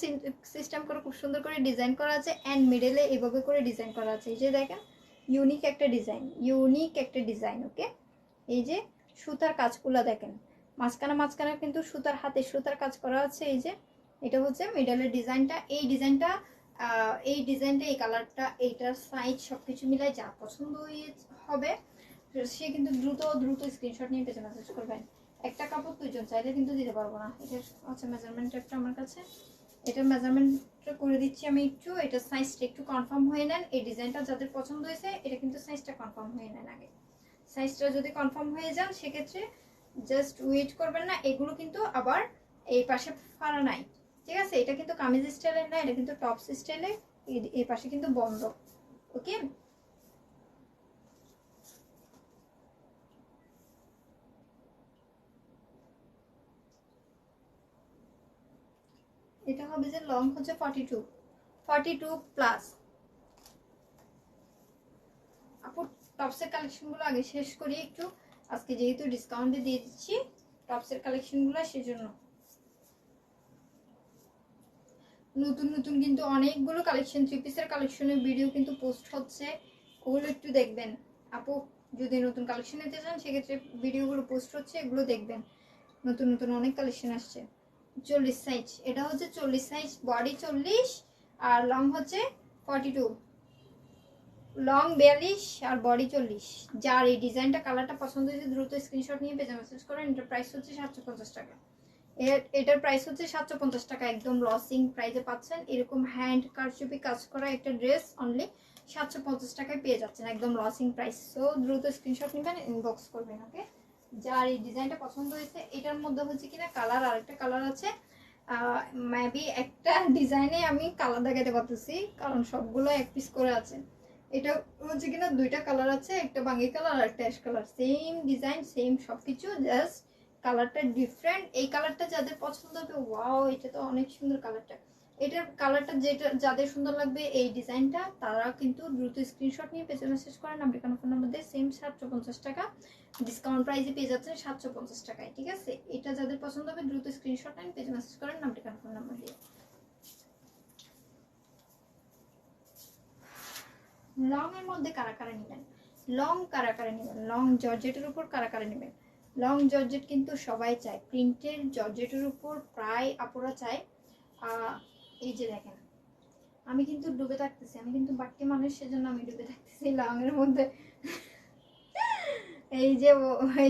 সিস্টেম করে খুব সুন্দর করে ডিজাইন করা আছে। অ্যান্ড মিডলে এভাবে করে ডিজাইন করা আছে। এই যে দেখেন ইউনিক একটা ডিজাইন, ইউনিক একটা ডিজাইন। ওকে, এই যে সুতার কাজগুলো দেখেন, মাঝখানে মাঝখানে কিন্তু সুতার হাতে সুতার কাজ করা আছে। এই যে এটা হচ্ছে মিডলের ডিজাইনটা। এই ডিজাইনটা এই কালারটা এইটার সাইজ সবকিছু মিলাই যা পছন্দ হবে সে কিন্তু দ্রুত দ্রুত স্ক্রিনশট নিয়ে পেজে মেসেজ করবেন। একটা কাপড় দুইজন চাইলে কিন্তু দিতে পারবো না। এটার আচ্ছা মেজারমেন্ট একটা আমার কাছে, এটার মেজারমেন্টটা করে দিচ্ছি আমি একটু। এটার সাইজটা একটু কনফার্ম হয়ে নেন। এই ডিজাইনটা যাদের পছন্দ হয়েছে এটা কিন্তু সাইজটা কনফার্ম হয়ে নেন আগে। সাইজটা যদি কনফার্ম হয়ে যান সেক্ষেত্রে জাস্ট ওয়েট করবেন না। এগুলো কিন্তু আবার এই পাশে ফাড়া নাই, ঠিক আছে? এটা কিন্তু কামিজ স্টাইলের না, এটা কিন্তু টপস স্টাইলে। এই পাশে কিন্তু বন্ধ। ওকে, এটা হবে যে লং হচ্ছে 42 প্লাস। আপু টপসের কালেকশনগুলো আগে শেষ করি একটু, আজকে যেহেতু ডিসকাউন্টে দিয়ে দিচ্ছি টপসের কালেকশনগুলো সেজন্য। নতুন নতুন কিন্তু অনেকগুলো কালেকশন, থ্রি পিসের কালেকশনের ভিডিও কিন্তু পোস্ট হচ্ছে, ওগুলো একটু দেখবেন। আপু যদি নতুন কালেকশন নিতে চান সেক্ষেত্রে ভিডিওগুলো পোস্ট হচ্ছে, এগুলো দেখবেন। নতুন নতুন অনেক কালেকশন আসছে। 40 সাইজ, এটা হচ্ছে 40 সাইজ। বডি 40 আর লং হচ্ছে 42। লং 42 আর বডি 40। যার এই ডিজাইনটা কালারটা পছন্দ হয়েছে দ্রুত স্ক্রিনশট নিয়ে পেজে মেসেজ করেন। এটার প্রাইস হচ্ছে 750 টাকা। এটার প্রাইস হচ্ছে 750 টাকা, একদম লসিং প্রাইসে পাচ্ছেন। এরকম হ্যান্ড কারচুপি কাজ করা একটা ড্রেস অনলি 750 টাকায় পেয়ে যাচ্ছেন, একদম লসিং প্রাইস। সো দ্রুত স্ক্রিনশট নেবেন, ইনবক্স করবেন। ওকে, যার এই ডিজাইনটা পছন্দ হয়েছে, এটার মধ্যে হচ্ছে কিনা কালার আরেকটা কালার আছে। মেবি একটা ডিজাইনে আমি কালার দেখাতে পারতেছি, কারণ সবগুলো এক পিস করে আছে। এটা হচ্ছে কিনা দুইটা কালার আছে, একটা বাঙ্গি কালার আর একটা ash colour, same design same সবকিছু, জাস্ট কালারটা ডিফারেন্ট। এই কালারটা যাদের পছন্দ হবে, ওয়াও এটা তো অনেক সুন্দর কালারটা। এটার কালারটা যেটা যাদের সুন্দর লাগবে এই ডিজাইনটা, তারা কিন্তু দ্রুত স্ক্রিনশট নিয়ে পেজে মেসেজ করেন, আমেরিকানো ফোন নাম্বার দিয়ে। সেম 750 টাকা ডিসকাউন্ট প্রাইসে পেয়ে যাচ্ছেন 750 টাকায়, ঠিক আছে? এটা যাদের পছন্দ হবে দ্রুত স্ক্রিনশট নেন, পেজে মেসেজ করেন আমেরিকানো ফোন নাম্বার দিয়ে। লং এর মধ্যে কারা কারা নেবেন, লং কারা কারা নেবেন, লং জর্জেটের উপর কারা কারা নেবেন? লং জর্জেট কিন্তু সবাই চায়, প্রিন্টের জর্জেটের উপর প্রায় আপুরা চায়। এই যে দেখেন আমি কিন্তু ডুবে থাকতেছি, আমি কিন্তু বাক্যে মানুষ, সেজন্য আমি ডুবে থাকতেছি লং এর মধ্যে। এই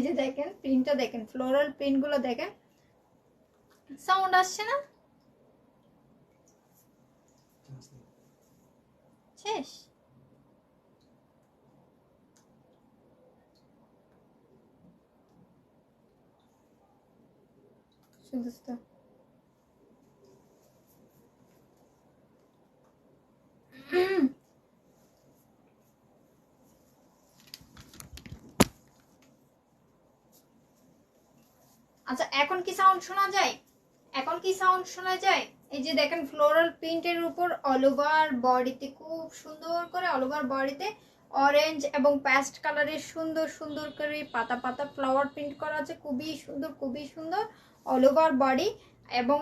যে দেখেন প্রিন্টটা দেখেন, ফ্লোরাল প্রিন্ট গুলো দেখেন। সাউন্ড আসছে না? শেষ? শুনতেছ তো? আচ্ছা এখন কি সাউন্ড শোনা যায়? এখন কি সাউন্ড শোনা যায়? এই যে দেখেন ফ্লোরাল প্রিন্টের উপর অল ওভার বডিতে খুব সুন্দর করে, অল ওভার বডিতে অরেঞ্জ এবং পেস্ট কালারের সুন্দর সুন্দর করে পাতা পাতা ফ্লাওয়ার প্রিন্ট করা আছে, খুবই সুন্দর খুবই সুন্দর অল ওভার বডি। এবং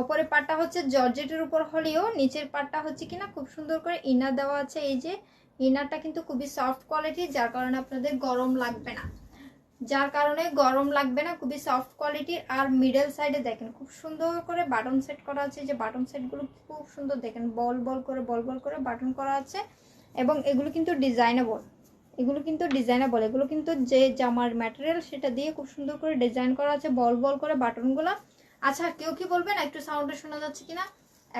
উপরের পাটটা হচ্ছে জর্জেটের উপর হলেও নিচের পাটটা হচ্ছে কিনা খুব সুন্দর করে ইনার দেওয়া আছে। এই যে ইনারটা কিন্তু খুবই সফট কোয়ালিটি, যার কারণে আপনাদের গরম লাগবে না, খুবই সফট কোয়ালিটির। আর মিডল সাইডে দেখেন খুব সুন্দর করে বাটন সেট করা আছে, যে বাটন সেটগুলো খুব সুন্দর দেখেন, বল বল করে বাটন করা আছে। এবং এগুলো কিন্তু ডিজাইনেবল, এগুলো কিন্তু যে জামার ম্যাটেরিয়াল সেটা দিয়ে খুব সুন্দর করে ডিজাইন করা আছে, বল বল করে বাটনগুলো। আচ্ছা কেউ কি বলবেন একটু সাউন্ডটা শোনা যাচ্ছে কিনা?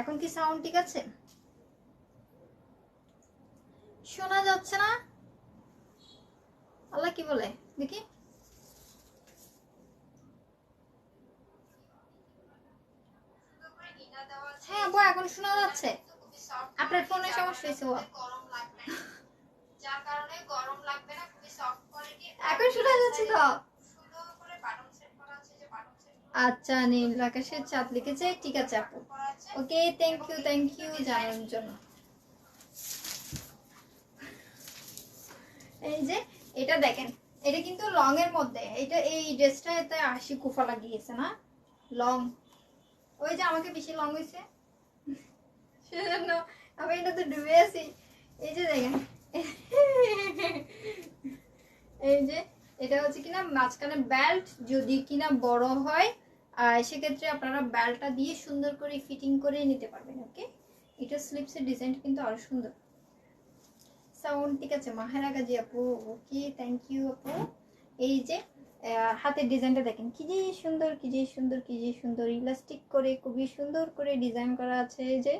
এখন কি সাউন্ড ঠিক আছে? শোনা যাচ্ছে না? আল্লাহ কি বলে দেখি। হ্যাঁ আপু এখন শোনা যাচ্ছে। আপনার ফোনে সমস্যা হয়েছে, যার কারণে গরম লাগবে না, খুবই সফট কোয়ালিটি। এখন শোনা যাচ্ছে তো? সুন্দর করে বাটন সেট করা আছে, যে বাটন সেট। আচ্ছা নীল আকাশের চাঁদ লিখেছে, ঠিক আছে আপু, ওকে থ্যাংক ইউ জানানোর জন্য। এই যে এটা দেখেন, এটা কিন্তু লং এর মধ্যে, এটা এই ড্রেসটা এতে 80 কুফা লাগিয়েছে না লং, ওই যে আমাকে বেশি লং হয়েছে সেজন্য আমি এটাতে ডুবে আছি। এই যে দেখেন এই যে এটা হচ্ছে কিনা মাঝখানে বেল্ট, যদি কিনা বড় হয় সেক্ষেত্রে আপনারা বেল্টটা দিয়ে সুন্দর করে ফিটিং করে নিতে পারবেন। ওকে, এটা স্লিপসের ডিজাইনটা কিন্তু আরো সুন্দর। সাউন্ড ঠিক আছে মাহেরা গাজী আপু, ওকে থ্যাংক ইউ আপু। এই যে হাতের ডিজাইনটা দেখেন কি যে সুন্দর, কি যে সুন্দর, কি যে সুন্দর, ইলাস্টিক করে খুবই সুন্দর করে ডিজাইন করা আছে। এই যে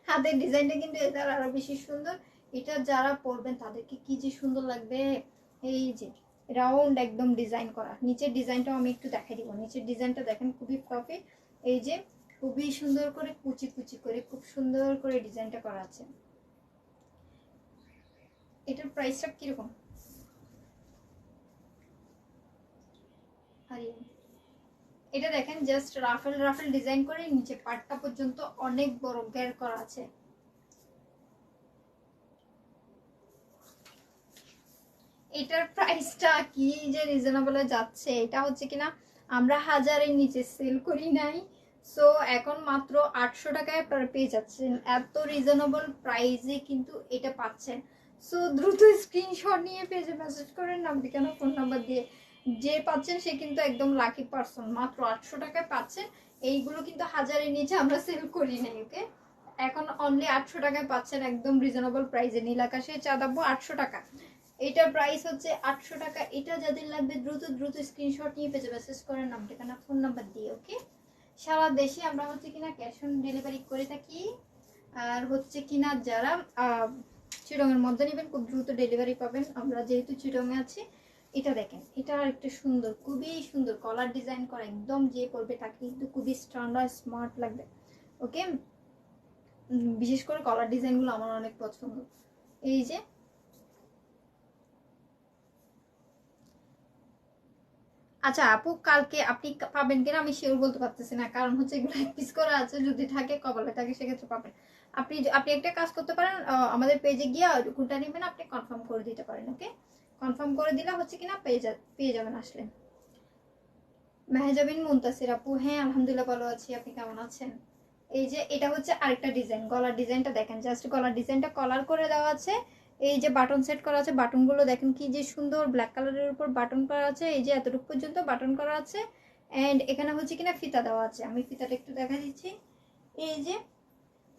হাতের ডিজাইনটা কিন্তু এটা আরো বেশি সুন্দর, এটা যারা পরবেন তাদেরকে কি যে সুন্দর লাগবে। এই যে রাউন্ড একদম ডিজাইন করা, নিচের ডিজাইনটাও আমি একটু দেখাই দিব। নিচের ডিজাইনটা দেখেন খুবই ফ্লফি, এই যে খুবই সুন্দর করে কুচি কুচি করে খুব সুন্দর করে ডিজাইনটা করা আছে। এটার প্রাইসটা কিরকম? এটা দেখেন জাস্ট রাফেল রাফেল ডিজাইন করে নিচে পাটটা পর্যন্ত অনেক বড় ঘের করা আছে। এটার প্রাইসটা কি যে রিজনেবলে যাচ্ছে, এটা হচ্ছে কিনা আমরা 1000-এর নিচে সেল করি নাই, সো এখন মাত্র 800 টাকায় আপনারা পেয়ে যাচ্ছেন। এত রিজনেবল প্রাইসে কিন্তু এটা পাচ্ছেন, সো দ্রুত স্ক্রিনশট নিয়ে পেজে মেসেজ করেন নামটি কেন ফোন নাম্বার দিয়ে, যে পাচ্ছেন সে কিন্তু একদম লাকি পারসন। মাত্র 800 টাকায় পাচ্ছেন, এইগুলো কিন্তু 1000-এর নিচে আমরা সেল করি নাই। ওকে, এখন অনলি 800 টাকায় পাচ্ছেন একদম রিজনেবল প্রাইসে। নীল আকাশে চাঁদাবো 800 টাকা, এটার প্রাইস হচ্ছে 800 টাকা। এটা যাদের লাগবে দ্রুত দ্রুত স্ক্রিনশট নিয়ে পেজে মেসেজ করেন নাম ঠিকানা ফোন নাম্বার দিয়ে। ওকে, সারা দেশে আমরা হচ্ছে কিনা ক্যাশ অন ডেলিভারি করে থাকি। আর হচ্ছে কিনা যারা চিটংয়ের মধ্যে নেবেন খুব দ্রুত ডেলিভারি পাবেন, আমরা যেহেতু চিটংয়ে আছি এটা দেখেন, এটা আরেকটা সুন্দর, খুবই সুন্দর কলার ডিজাইন করা, একদম যে পরবে তাকে কিন্তু খুবই স্ট্যান্ডার্ড স্মার্ট লাগবে। ওকে, বিশেষ করে কলার ডিজাইনগুলো আমার অনেক পছন্দ। এই যে আচ্ছা আপু, কালকে আপনি পাবেন কিনা আমি শিওর বলতে পারতেছি না, কারণ হচ্ছে এগুলো এক পিস করা আছে, যদি থাকে কপালে থাকে সেক্ষেত্রে পাবেন। আপনি আপনি একটা কাজ করতে পারেন, আমাদের পেজে গিয়ে কোনটা নেবেন আপনি কনফার্ম করে দিতে পারেন। ওকে, কনফার্ম করে দিলে হচ্ছে কিনা পেয়ে যাবেন আসলে। মেহজাবিন মুনতাসির আপু, হ্যাঁ আলহামদুলিল্লাহ ভালো আছি, আপনি কেমন আছেন? এই যে এটা হচ্ছে আরেকটা ডিজাইন, গলার ডিজাইনটা দেখেন, জাস্ট গলার ডিজাইনটা কলার করে দেওয়া আছে। এই যে বাটন সেট করা আছে, বাটনগুলো দেখেন কি যে সুন্দর, ব্ল্যাক কালারের উপর বাটন করা আছে, এই যে এতটুকু পর্যন্ত বাটন করা আছে। এন্ড এখানে হচ্ছে কিনা ফিতা দেওয়া আছে, আমি ফিতাটা একটু দেখা দিচ্ছি। এই যে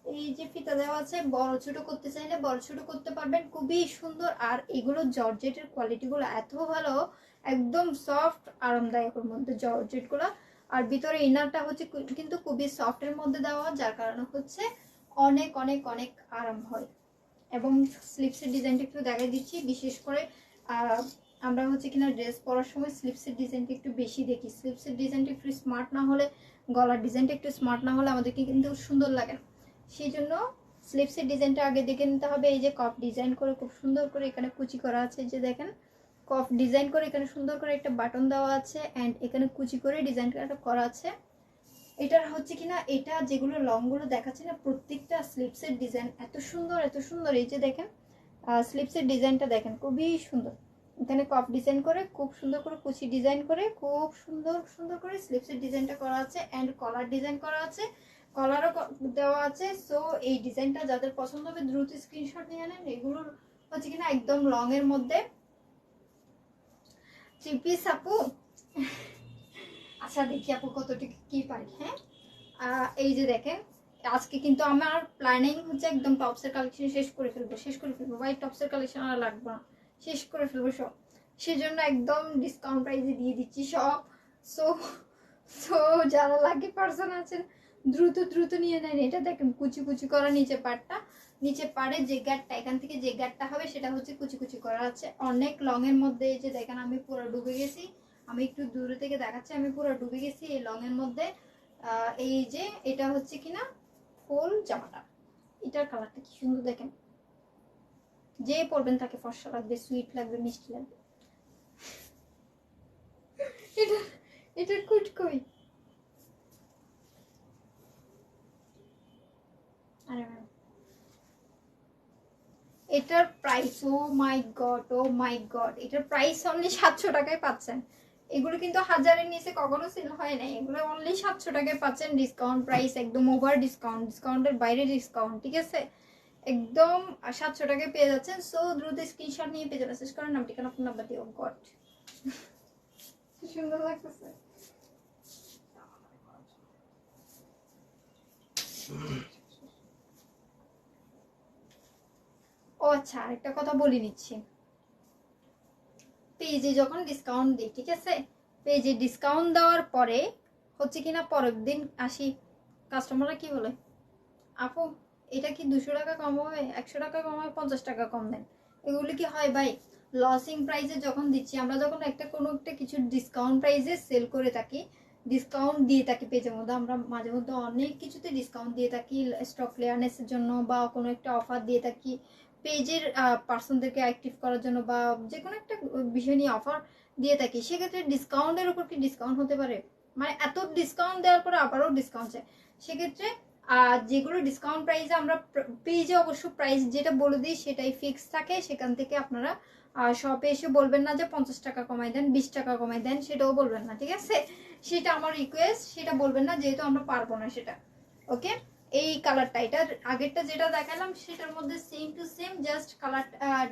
এই যে ফিতা দেওয়া আছে, বড় ছোট করতে চাইলে বড় ছোট করতে পারবেন, খুবই সুন্দর। আর এগুলো জর্জেটের কোয়ালিটিগুলো এত ভালো, একদম সফট আরামদায়কের মধ্যে জর্জেট গুলো। আর ভিতরে ইনারটা হচ্ছে কিন্তু খুবই সফটের মধ্যে দেওয়া, যার কারণে হচ্ছে অনেক অনেক অনেক আরাম হয়। এবং স্লিপসের ডিজাইনটা একটু দেখাই দিচ্ছি, বিশেষ করে আমরা হচ্ছে কিনা ড্রেস পরার সময় স্লিপসের ডিজাইনটা একটু বেশি দেখি, স্লিপসের ডিজাইনটা একটু স্মার্ট না হলে, গলার ডিজাইনটা একটু স্মার্ট না হলে আমাদেরকে কিন্তু সুন্দর লাগে না। সেই জন্য স্লিপসের ডিজাইনটা আগে দেখে নিতে হবে। এই যে কফ ডিজাইন করে খুব সুন্দর করে এখানে কুচি করা আছে, যে দেখেন কফ ডিজাইন করে এখানে সুন্দর করে একটা বাটন দেওয়া আছে, অ্যান্ড এখানে কুচি করে ডিজাইনটা করা আছে। এটার হচ্ছে কিনা এটা যেগুলো লং গুলো দেখাচ্ছে না, প্রত্যেকটা স্লিপসের ডিজাইন এত সুন্দর এত সুন্দর। এই যে দেখেন স্লিপসের ডিজাইনটা দেখেন খুবই সুন্দর, এখানে কফ ডিজাইন করে খুব সুন্দর করে কুচি ডিজাইন করে খুব সুন্দর সুন্দর করে স্লিপসের ডিজাইনটা করা আছে, অ্যান্ড কলার ডিজাইন করা আছে, কলারও দেওয়া আছে। সো এই ডিজাইনটা যাদের পছন্দ হবে দ্রুত স্ক্রিনশট নিয়ে নেন। এগুলো হচ্ছে কিনা একদম লং এর মধ্যে 3 পিস আপু। আচ্ছা দেখি আপু কতটুকু কি পারি। হ্যাঁ, এই যে দেখেন, আজকে কিন্তু আমার প্ল্যানিং হচ্ছে একদম টপসের কালেকশন শেষ করে ফেলবো, শেষ করে ফেলবো ভাই, টপসের কালেকশন আর লাগবে না, শেষ করে ফেলবো সব। সেজন্য একদম ডিসকাউন্ট প্রাইসে দিয়ে দিচ্ছি সব। সো সো যারা লাগে পার্সন আছেন দ্রুত দ্রুত নিয়ে নেন। এটা দেখেন কুচি কুচি করা নিচে পাটটা, নিচে পাড়ে যে গ্যাটটা, এখান থেকে যে গ্যাটটা হবে সেটা হচ্ছে কুচি কুচি করা আছে, অনেক লং এর মধ্যে। এই যে দেখেন আমি পুরো ডুবে গেছি, আমি একটু দূরে থেকে দেখাচ্ছি, আমি পুরো ডুবে গেছি এই লং এর মধ্যে। এই যে এটা হচ্ছে কিনা ফুল জামাটা, এটার কালারটা কি সুন্দর দেখেন, যে পরবেন তাকে ফর্সা লাগবে, সুইট লাগবে, মিষ্টি লাগবে। এটা এটার কুট কই, আরে ম্যাম এটার প্রাইস, ও মাই গড ও মাই গড, এটার প্রাইস অনলি 700 টাকায় পাচ্ছেন। এগুলো কিন্তু হাজারের নিচে কখনো সেল হয় না, এগুলো অনলি 700 টাকায় পাচ্ছেন, ডিসকাউন্ট প্রাইস, একদম ওভার ডিসকাউন্ট, ডিসকাউন্টের বাইরে ডিসকাউন্ট, ঠিক আছে, একদম 700 টাকায় পেয়ে যাচ্ছেন। সো দ্রুত স্ক্রিনশট নিয়ে পেজে মেসেজ করেন, নাম ঠিকানা ফোন নাম্বার দিয়ে। ও গড সুন্দর লাগতেছে। ও আচ্ছা, আরেকটা কথা বলে নিচ্ছি, পেজে যখন ডিসকাউন্ট দিই, ঠিক আছে, পেজে ডিসকাউন্ট দেওয়ার পরে হচ্ছে কিনা পরের দিন আসি, কাস্টমাররা কি বলে, আপু এটা কি 200 টাকা কম হবে, 100 টাকা কম হবে, 50 টাকা কম দেন। এগুলো কি হয় ভাই, লসিং প্রাইসে যখন দিচ্ছি আমরা, যখন একটা কোনো একটা কিছু ডিসকাউন্ট প্রাইসে সেল করে থাকি, ডিসকাউন্ট দিয়ে থাকি পেজের মধ্যে, আমরা মাঝে মধ্যে অনেক কিছুতে ডিসকাউন্ট দিয়ে থাকি স্টক ক্লিয়ারেন্সের জন্য, বা কোনো একটা অফার দিয়ে থাকি পেজের পার্সনদেরকে অ্যাক্টিভ করার জন্য, বা যে কোনো একটা বিষয় নিয়ে অফার দিয়ে থাকি, সেক্ষেত্রে ডিসকাউন্টের উপর কি ডিসকাউন্ট হতে পারে, মানে এত ডিসকাউন্ট দেওয়ার পরে আবারও ডিসকাউন্ট চাই। সেক্ষেত্রে যেগুলো ডিসকাউন্ট প্রাইসে আমরা পেজে অবশ্য প্রাইস যেটা বলে দিই সেটাই ফিক্স থাকে, সেখান থেকে আপনারা শপে এসে বলবেন না যে 50 টাকা কমাই দেন, 20 টাকা কমাই দেন, সেটাও বলবেন না, ঠিক আছে, সেটা আমার রিকোয়েস্ট, সেটা বলবেন না, যেহেতু আমরা পারবো না সেটা। ওকে, এই কালারটা, এটার আগেরটা যেটা দেখালাম সেটার মধ্যে same to same, just colour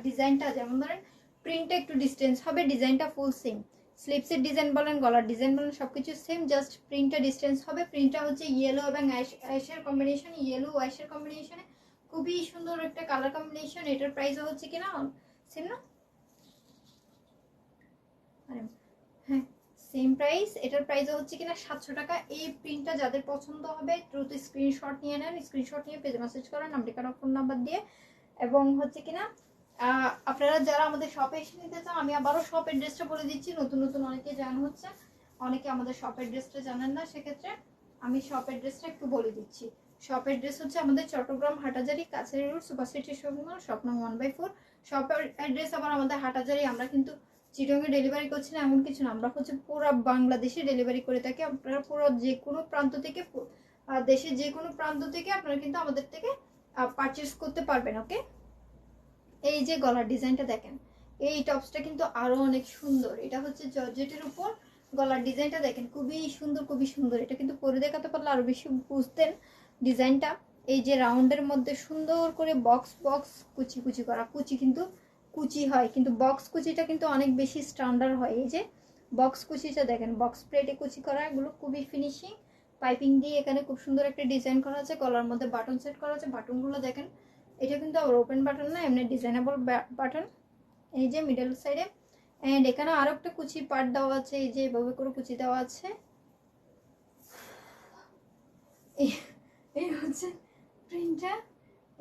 ডিজাইনটা যেমন ধরেন প্রিন্টটা একটু ডিস্টেন্স হবে, ডিজাইনটা ফুল সেম, স্লিপসের ডিজাইন বলেন গলার ডিজাইন বলেন সবকিছু সেম, জাস্ট প্রিন্টটা ডিস্টেন্স হবে। প্রিন্টটা হচ্ছে ইয়েলো এবং অ্যাশের কম্বিনেশন, ইয়েলো অ্যাশের কম্বিনেশনে খুবই সুন্দর একটা কালার কম্বিনেশন। এটার প্রাইসও হচ্ছে কিনা সেম না, আরে হ্যাঁ সেম প্রাইস, এটার প্রাইসও হচ্ছে কিনা 700 টাকা। এই প্রিন্টটা যাদের পছন্দ হবে দ্রুত স্ক্রিনশট নিয়ে নেন, স্ক্রিনশট নিয়ে পেজে মেসেজ করেন নাম ঠিকানা ফোন নাম্বার দিয়ে, এবং হচ্ছে কিনা আপনারা যারা আমাদের শপে এসে নিতে চান, আমি আবারও শপ অ্যাড্রেসটা বলে দিচ্ছি, নতুন নতুন অনেকে জানা হচ্ছে, অনেকে আমাদের শপ অ্যাড্রেসটা জানেন না, সেক্ষেত্রে আমি শপ অ্যাড্রেসটা একটু বলে দিচ্ছি। শপ অ্যাড্রেস হচ্ছে আমাদের চট্টগ্রাম হাটাজারি কাছারি road super city shopping mall, shop নং 1/4। শপ অ্যাড্রেস আবার আমাদের হাটাজারি। আমরা কিন্তু চিটংয়ে ডেলিভারি করছি না এমন কিছু না, আমরা হচ্ছে পুরো বাংলাদেশে ডেলিভারি করে থাকি। আপনারা পুরো যে কোনো প্রান্ত থেকে, দেশের যে কোনো প্রান্ত থেকে আপনারা কিন্তু আমাদের থেকে পারচেস করতে পারবেন। ওকে, এই যে গলার ডিজাইনটা দেখেন, এই টপসটা কিন্তু আরো অনেক সুন্দর। এটা হচ্ছে জর্জেটের উপর গলার ডিজাইনটা দেখেন, খুবই সুন্দর খুবই সুন্দর। এটা কিন্তু পরে দেখাতে পারলে আরো বেশি বুঝতেন ডিজাইনটা। এই যে রাউন্ডের মধ্যে সুন্দর করে বক্স বক্স কুচি কুচি করা, কুচি কিন্তু কুচি হয়, কিন্তু বক্স কুচিটা কিন্তু অনেক বেশি স্ট্যান্ডার্ড হয়। এই যে বক্স কুচিটা দেখেন, বক্স প্লেটে কুচি করা, এগুলো খুবই ফিনিশিং। পাইপিং দিয়ে এখানে খুব সুন্দর একটা ডিজাইন করা আছে, গলার মধ্যে বাটন সেট করা আছে, বাটনগুলো দেখেন। এটা কিন্তু আবার ওপেন বাটন না, এমনি ডিজাইনেবল বাটন। এই যে মিডল সাইডে, এন্ড এখানে আরো একটা কুচি পার্ট দেওয়া আছে, এই যে এভাবে করে কুচি দেওয়া আছে। এই হচ্ছে প্রিন্টটা।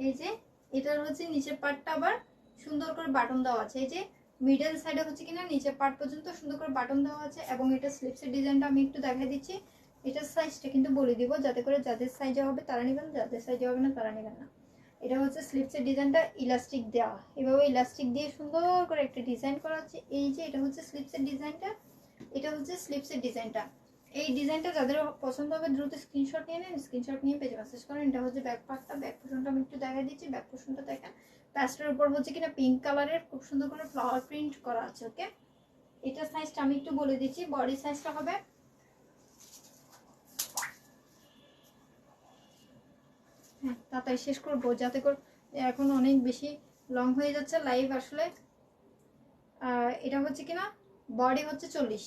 এই যে এটার হচ্ছে নিচের পার্টটা আবার সুন্দর করে বাটন দেওয়া আছে। এই যে মিডল সাইডে হচ্ছে কিনা নিচের পার্ট পর্যন্ত সুন্দর করে বাটন দেওয়া আছে। এবং এটা স্লিপসের ডিজাইনটা আমি একটু দেখাই দিচ্ছি। এটার সাইজটা কিন্তু বলে দিব, যাতে করে যাদের সাইজে হবে তারা নেবেন, যাদের সাইজে হবে না তারা নেবেন না। এটা হচ্ছে স্লিপসের ডিজাইনটা ইলাস্টিক দেওয়া, এভাবে ইলাস্টিক দিয়ে সুন্দর করে একটা ডিজাইন করা আছে। এই যে এটা হচ্ছে স্লিপসের ডিজাইনটা, এটা হচ্ছে স্লিপসের ডিজাইনটা। এই ডিজাইনটা যাদের পছন্দ হবে দ্রুত স্ক্রিনশট নিয়ে নেন, স্ক্রিনশট নিয়ে পেজে মেসেজ করেন। এটা হচ্ছে ব্যাক পার্টটা, ব্যাক পোর্শনটা আমি একটু দেখাই দিচ্ছি। ব্যাক পোর্শনটা দেখেন, প্যাস্টের উপর হচ্ছে কিনা পিঙ্ক কালারের খুব সুন্দর করে ফ্লাওয়ার প্রিন্ট করা আছে। ওকে, এটা সাইজটা আমি একটু বলে দিচ্ছি। বডি সাইজটা হবে, হ্যাঁ তাড়াতাড়ি শেষ করবো যাতে করে, এখন অনেক বেশি লং হয়ে যাচ্ছে লাইভ আসলে। এটা হচ্ছে কিনা বডি হচ্ছে 40,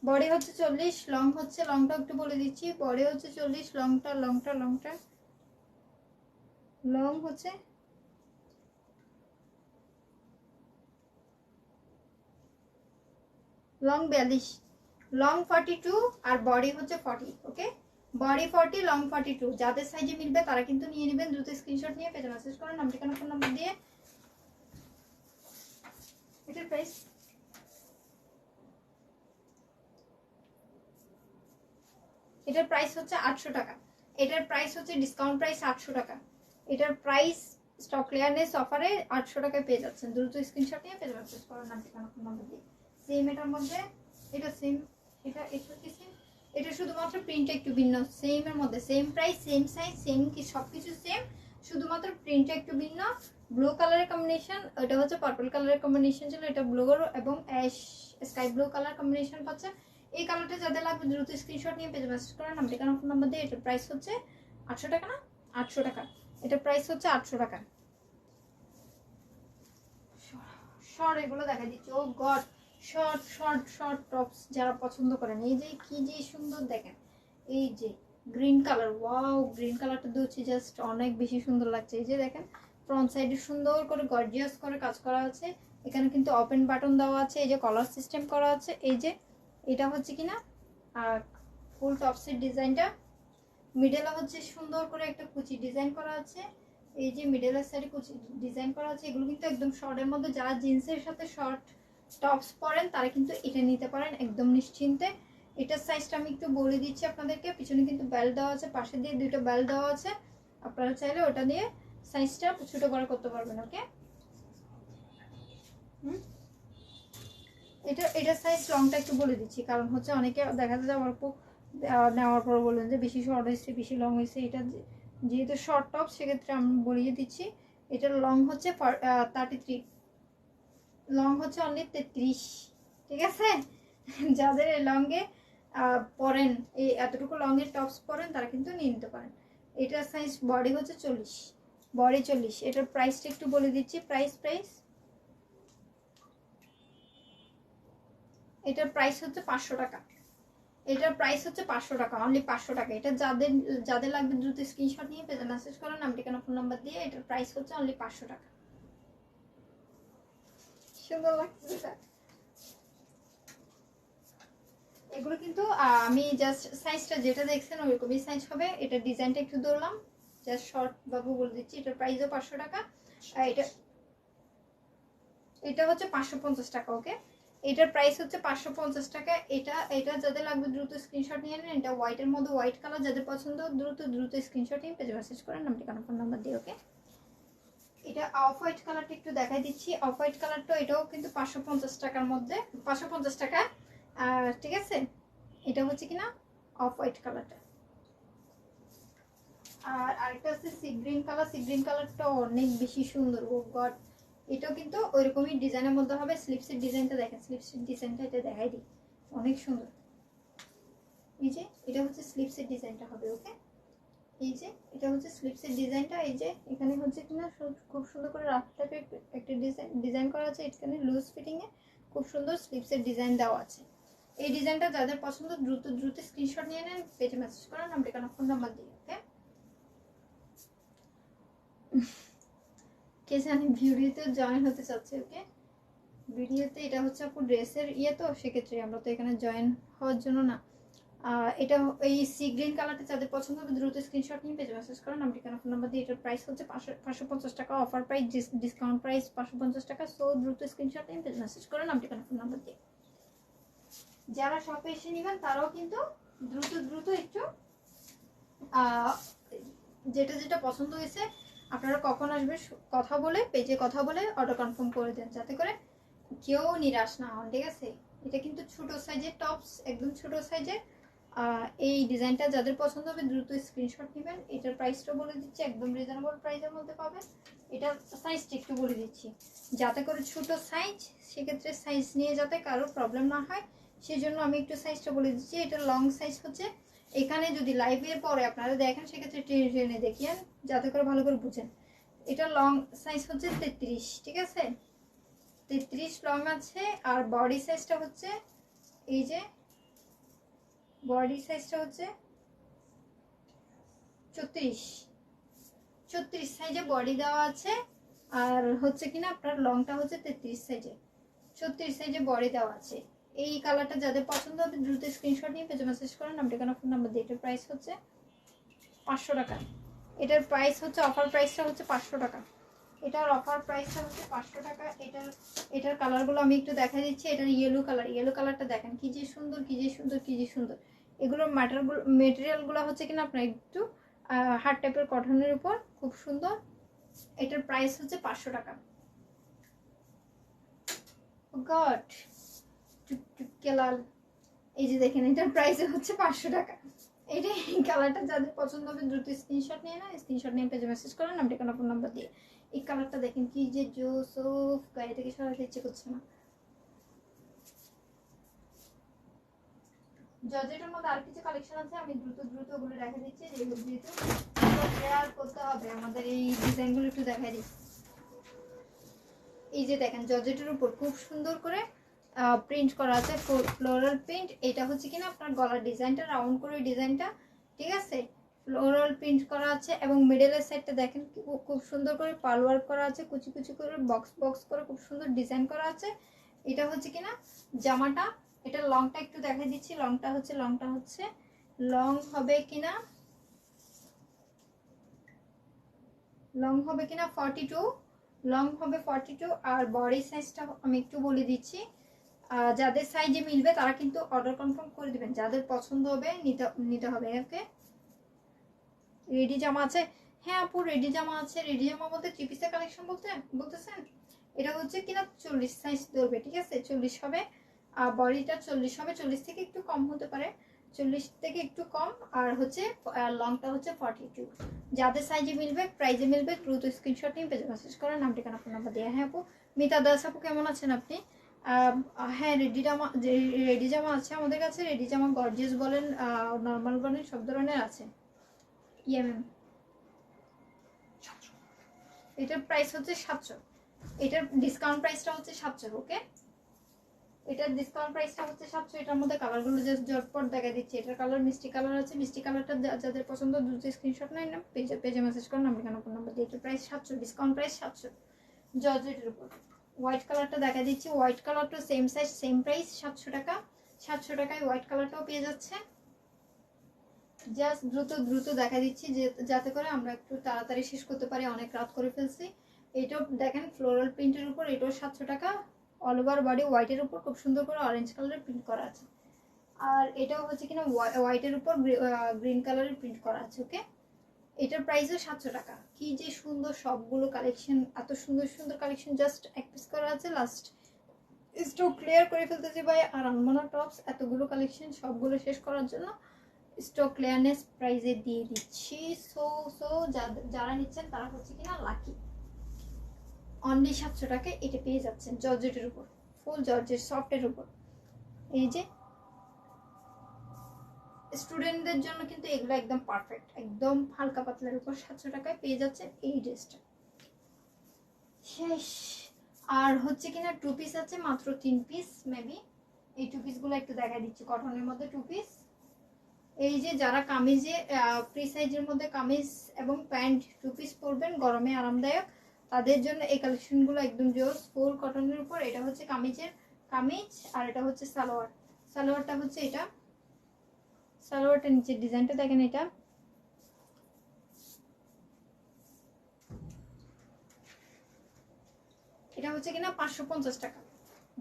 বডি হচ্ছে 40, লং হচ্ছে, লংটা একটু বলে দিচ্ছি। বডি হচ্ছে 40, লংটা লং হচ্ছে লং 42, লং 42 আর বডি হচ্ছে 40। ওকে, বডি 40 লং 42, যাদের সাইজে মিলবে তারা কিন্তু নিয়ে নেবেন। দ্রুত স্ক্রিনশট নিয়ে পেজে মেসেজ করেন, নাম ঠিকানা ফোন নাম্বার দিয়ে। এটার প্রাইস, এটার প্রাইস হচ্ছে 800 টাকা। এটার প্রাইস হচ্ছে ডিসকাউন্ট প্রাইস 800 টাকা। এটার প্রাইস স্টক ক্লিয়ারেন্স অফারে 800 টাকায় পেয়ে যাচ্ছেন। দ্রুত স্ক্রিনশট নিয়ে পেজে মেসেজ করেন, নাম ঠিকানা ফোন নাম্বার দিয়ে। সেম এটার মধ্যে, এটা সেম, এটা কি সেম, এটা শুধুমাত্র প্রিন্ট একটু ভিন্ন। সেম এর মধ্যে same price, same size, same কি সবকিছু সেম, শুধুমাত্র প্রিন্ট একটু ভিন্ন। ব্লু কালারের কম্বিনেশন, এটা হচ্ছে পার্পল কালারের কম্বিনেশন ছিল, এটা ব্লু এবং ash sky blue colour combination পাচ্ছে। এই কালারটা যাদের লাগবে দ্রুত স্ক্রিনশট নিয়ে পেজে মেসেজ করেন, নাম ঠিকানা ফোন নাম্বার দিয়ে। এটার প্রাইস হচ্ছে 800 টাকা না, 800 টাকা। এটার প্রাইস হচ্ছে 800 টাকা। শর্ট এগুলো দেখা দিচ্ছি, oh god, short short short tops যারা পছন্দ করেন, এই যে কি যে সুন্দর দেখেন। এই যে গ্রিন কালার, ওয়াও গ্রিন কালারটা দিচ্ছি জাস্ট অনেক বেশি সুন্দর লাগছে। এই যে দেখেন ফ্রন্ট সাইডে সুন্দর করে গর্জিয়াস করে কাজ করা আছে। এখানে কিন্তু ওপেন বাটন দেওয়া আছে, এই যে কলার সিস্টেম করা আছে। এই যে এটা হচ্ছে কিনা ফুল টপসের ডিজাইনটা, মিডলে হচ্ছে সুন্দর করে একটা কুচি ডিজাইন করা আছে। এই যে মিডলের সাইডে কুচি ডিজাইন করা আছে। এগুলো কিন্তু একদম শর্টের মধ্যে, যারা জিন্সের সাথে শর্ট টপস পরেন তারা কিন্তু এটা নিতে পারেন একদম নিশ্চিন্তে। এটার সাইজটা আমি একটু বলে দিচ্ছি আপনাদেরকে। পিছনে কিন্তু বেল্ট দেওয়া আছে, পাশে দিয়ে দুইটা বেল্ট দেওয়া আছে, আপনারা চাইলে ওটা দিয়ে সাইজটা ছোট বড় করতে পারবেন। ওকে, এটার সাইজ লংটা একটু বলে দিচ্ছি, কারণ হচ্ছে অনেকে দেখা যায় অল্প নেওয়ার পর বললেন যে বেশি শর্ট হয়েছে বেশি লং হয়েছে। এটা যেহেতু শর্ট টপ সেক্ষেত্রে আমি বলিয়ে দিচ্ছি। এটার লং হচ্ছে 33, লং হচ্ছে অনলি 33, ঠিক আছে। যাদের লংয়ে পরেন, এই এতটুকু লংয়ের টপস পরেন তারা কিন্তু নিয়ে নিতে পারেন। এটার সাইজ বডি হচ্ছে 40, বডি 40। এটার প্রাইসটা একটু বলে দিচ্ছি, প্রাইস এটার প্রাইস হচ্ছে 500 টাকা। এটার প্রাইস হচ্ছে 500 টাকা, অনলি 500 টাকা। এটা যাদের যাদের লাগবে দ্রুত স্ক্রিনশট নিয়ে পেজে মেসেজ করেন, নাম ঠিকানা ফোন নাম্বার দিয়ে। এটার প্রাইস হচ্ছে অনলি 500 টাকা। সুন্দর লাগছে এটা। এগুলো কিন্তু আমি জাস্ট সাইজটা যেটা দেখছেন ওইরকমই সাইজ হবে। এটা ডিজাইনটা একটু ধরলাম, জাস্ট শর্ট বাবু বলে দিচ্ছি। এটার প্রাইসও 500 টাকা। এটা এটা হচ্ছে 550 টাকা। ওকে, এটার প্রাইস হচ্ছে 550 টাকা। এটা যাদের লাগবে দ্রুত স্ক্রিনশট নিয়ে নেন। এটা হোয়াইটের মধ্যে হোয়াইট কালার, যাদের পছন্দ দ্রুত স্ক্রিনশট নিয়ে পেজে মেসেজ করেন নাম ঠিকানা ফোন নাম্বার দিয়ে। ওকে, এটা অফ হোয়াইট কালারটা একটু দেখাই দিচ্ছি। অফ হোয়াইট কালারটা এটাও কিন্তু 550 টাকার মধ্যে, 550 টাকা। ঠিক আছে, এটা হচ্ছে কিনা অফ হোয়াইট কালারটা। আর আরেকটা আছে sea green colour. Sea green কালারটা অনেক বেশি সুন্দর। ও গড, এটাও কিন্তু ওইরকমই ডিজাইনের মধ্যে হবে। স্লিপসের ডিজাইনটা দেখেন, স্লিপসের ডিজাইনটা এটা দেখাই দিই, অনেক সুন্দর। এই যে এটা হচ্ছে স্লিপসের ডিজাইনটা হবে। ওকে, এই যে এটা হচ্ছে স্লিপসের ডিজাইনটা। এই যে এখানে হচ্ছে কিনা খুব সুন্দর করে রাফ টাইপের একটা ডিজাইন করা আছে। এখানে লুজ ফিটিং এ খুব সুন্দর স্লিপসের ডিজাইন দেওয়া আছে। এই ডিজাইনটা যাদের পছন্দ দ্রুত স্ক্রিনশট নিয়ে নেন, পেজে মেসেজ করেন নাম ঠিকানা ফোন নাম্বার দিয়ে। ওকে, কে জানি ভিডিওতে জয়েন হতে চাচ্ছে। ওকে, ভিডিওতে এটা হচ্ছে আপু ড্রেসের ইয়ে, তো সেক্ষেত্রে আমরা তো এখানে জয়েন হওয়ার জন্য না। এটা এই সি গ্রিন কালারটা যাদের পছন্দ হবে দ্রুত স্ক্রিনশট নিয়ে পেজে মেসেজ করেন নাম ঠিকানা ফোন নাম্বার দিয়ে। এটার প্রাইস হচ্ছে 550 টাকা। অফার প্রাইস, ডিসকাউন্ট প্রাইস 550 টাকা। সো দ্রুত স্ক্রিনশট নিয়ে পেজে মেসেজ করেন নাম ঠিকানা ফোন নাম্বার দিয়ে। যারা শপে এসে নেবেন তারাও কিন্তু দ্রুত একটু যেটা পছন্দ হয়েছে আপনারা কখন আসবে কথা বলে, পেজে কথা বলে অর্ডার কনফার্ম করে দেন, যাতে করে কেউ নিরাশ না হন। ঠিক আছে, এটা কিন্তু ছোট সাইজের টপস, একদম ছোট সাইজের। এই ডিজাইনটা যাদের পছন্দ হবে দ্রুত স্ক্রিনশট নেবেন। এটার প্রাইসটা বলে দিচ্ছি, একদম রিজনেবল প্রাইসের মধ্যে পাবেন। এটার সাইজটা একটু বলে দিচ্ছি, যাতে করে ছোট সাইজ, সেক্ষেত্রে সাইজ নিয়ে যাতে কারো প্রবলেম না হয় সেই জন্য আমি একটু সাইজটা বলে দিচ্ছি। এটা লং সাইজ হচ্ছে, এখানে যদি লাইভের পরে আপনারা দেখেন সেক্ষেত্রে টেনে দেখিয়েন যাতে করে ভালো করে বুঝেন। এটা লং সাইজ হচ্ছে 33। ঠিক আছে, 33 লং আছে। আর বডি সাইজটা হচ্ছে, এই যে বডি সাইজটা হচ্ছে 34 সাইজে বডি দেওয়া আছে। আর হচ্ছে কিনা আপনার লংটা হচ্ছে 33 সাইজে, 36 সাইজে বডি দেওয়া আছে। এই কালারটা যাদের পছন্দ হবে দ্রুত স্ক্রিনশট নিয়ে পেজে মেসেজ করেন নাম ঠিকানা ফোন নাম্বার দিয়ে। এটার প্রাইস হচ্ছে 500 টাকা। এটার প্রাইস হচ্ছে, অফার প্রাইসটা হচ্ছে 500 টাকা। এটার অফার প্রাইসটা হচ্ছে 500 টাকা। এটার কালারগুলো আমি একটু দেখা দিচ্ছি। এটার ইয়েলো কালারটা দেখেন কি যে সুন্দর। এগুলোর মেটেরিয়ালগুলো হচ্ছে কিনা আপনার একটু হার্ড টাইপের কটনের উপর, খুব সুন্দর। এটার প্রাইস হচ্ছে 500 টাকা। গড, টুকটুকে লাল, এই যে দেখেন এটার প্রাইস হচ্ছে 500 টাকা। এই কালারটা যাদের পছন্দ হবে দ্রুত স্ক্রিনশট নিয়ে না, স্ক্রিনশট নিয়ে পেজে মেসেজ করেন নাম ঠিকানা ফোন নাম্বার দিয়ে। এই কালারটা দেখেন কি যে জোসফ, গায়ে থেকে সরাতে ইচ্ছে করছে না। জর্জেটের মধ্যে আর কিছু কালেকশন আছে, আমি দ্রুত ওগুলো দেখা দিচ্ছি। যেহেতু শেয়ার করতে হবে আমাদের এই ডিজাইনগুলো একটু দেখাই দিচ্ছি। এই যে দেখেন জর্জেটের উপর খুব সুন্দর করে প্রিন্ট করা আছে, ফ্লোরাল প্রিন্ট। এটা হচ্ছে কিনা আপনার গলার ডিজাইনটা রাউন্ড করে ডিজাইনটা, ঠিক আছে, ফ্লোরাল প্রিন্ট করা আছে। এবং মিডলের সাইডটা দেখেন খুব সুন্দর করে পাল ওয়ার্ক করা আছে, কুচি করে বক্স করে খুব সুন্দর ডিজাইন করা আছে। এটা হচ্ছে কিনা জামাটা। এটা লংটা একটু দেখাই দিচ্ছি। লংটা হচ্ছে লং হবে কিনা 42, লং হবে 42। আর বডি সাইজটা আমি একটু বলে দিচ্ছি, যাদের সাইজে মিলবে তারা কিন্তু অর্ডার কনফার্ম করে দিবেন, যাদের পছন্দ হবে নিতে হবে। ওকে, রেডি জামা আছে। হ্যাঁ আপু রেডি জামা আছে। রেডি জামা বলতে 3 পিসের কালেকশন বলতেছেন। এটা হচ্ছে কিনা 40 সাইজ ধরবে, ঠিক আছে, 40 হবে। আর বডিটা 40 হবে, 40 থেকে একটু কম হতে পারে, 40 থেকে একটু কম। আর হচ্ছে লংটা হচ্ছে 42। যাদের সাইজে মিলবে, প্রাইজে মিলবে দ্রুত স্ক্রিনশট নিয়ে পেজে মেসেজ করেন নাম ঠিকানা ফোন নাম্বার দিয়ে। হ্যাঁ আপু, মিতা দাস আপু কেমন আছেন আপনি? হ্যাঁ রেডি জামা আছে আমাদের কাছে। রেডি জামা গর্জিয়াস বলেন, নর্মাল বলেন, সব ধরনের আছে। ইয়ে ম্যাম, এটার প্রাইস হচ্ছে 700। এটার ডিসকাউন্ট প্রাইসটা হচ্ছে 700। ওকে, এটার ডিসকাউন্ট প্রাইসটা হচ্ছে 700। এটার মধ্যে কালারগুলো জাস্ট ঝটপট দেখা দিচ্ছে। এটার কালার মিষ্টি কালার আছে। মিষ্টি কালারটা যাদের পছন্দ দ্রুত স্ক্রিনশট নেন, পেজে মেসেজ করেন নাম ঠিকানা ফোন নাম্বার দিয়ে। এটার প্রাইস 700, ডিসকাউন্ট প্রাইস 700। জর্জেটের উপর হোয়াইট কালারটা দেখা দিচ্ছি। হোয়াইট কালারটা সেম সাইজ সেম প্রাইস 700 টাকা। 700 টাকায় হোয়াইট কালারটাও পেয়ে যাচ্ছে। জাস্ট দ্রুত দেখা দিচ্ছি যাতে করে আমরা একটু তাড়াতাড়ি শেষ করতে পারি, অনেক রাত করে ফেলছি। এইটাও দেখেন ফ্লোরাল প্রিন্টের উপর, এটাও 700 টাকা। অল ওভার বডি হোয়াইটের উপর খুব সুন্দর করে অরেঞ্জ কালারের প্রিন্ট করা আছে। আর এটাও হচ্ছে কিনা হোয়াইটের উপর গ্রিন কালারের প্রিন্ট করা আছে। ওকে, এটার প্রাইসও 700 টাকা। কি যে সুন্দর সবগুলো কালেকশন, এত সুন্দর সুন্দর কালেকশন, জাস্ট এক পিস করা আছে, লাস্ট স্টক ক্লিয়ার করে ফেলতেছি ভাই। আর আনমনা টপস এতগুলো কালেকশন সবগুলো শেষ করার জন্য স্টক ক্লিয়ারনেস প্রাইসে দিয়ে দিচ্ছি। সো যারা নিচ্ছেন তারা হচ্ছে কিনা লাকি। অনলি 700 টাকায় এটা পেয়ে যাচ্ছেন জর্জেটের উপর, ফুল জর্জেট সফটের উপর। এই যে স্টুডেন্টদের জন্য কিন্তু এগুলো একদম পারফেক্ট, একদম হালকা পাতলার উপর 700 টাকায় পেয়ে যাচ্ছেন এই ড্রেসটা। শেষ। আর হচ্ছে কিনা 2 পিস আছে, মাত্র 3 পিস মেবি। এই 2 পিসগুলো একটু দেখা দিচ্ছি, কটনের মধ্যে 2 পিস। এই যে যারা কামিজে ফ্রি সাইজের মধ্যে কামিজ এবং প্যান্ট 2 পিস পরবেন, গরমে আরামদায়ক, তাদের জন্য এই কালেকশনগুলো একদম জোস। ফুল কটনের উপর, এটা হচ্ছে কামিজের কামিজ, আর এটা হচ্ছে সালোয়ার। সালোয়ারটা হচ্ছে এটা, সালোয়ারটা নিচের ডিজাইনটা দেখেন। এটা হচ্ছে কিনা 550 টাকা,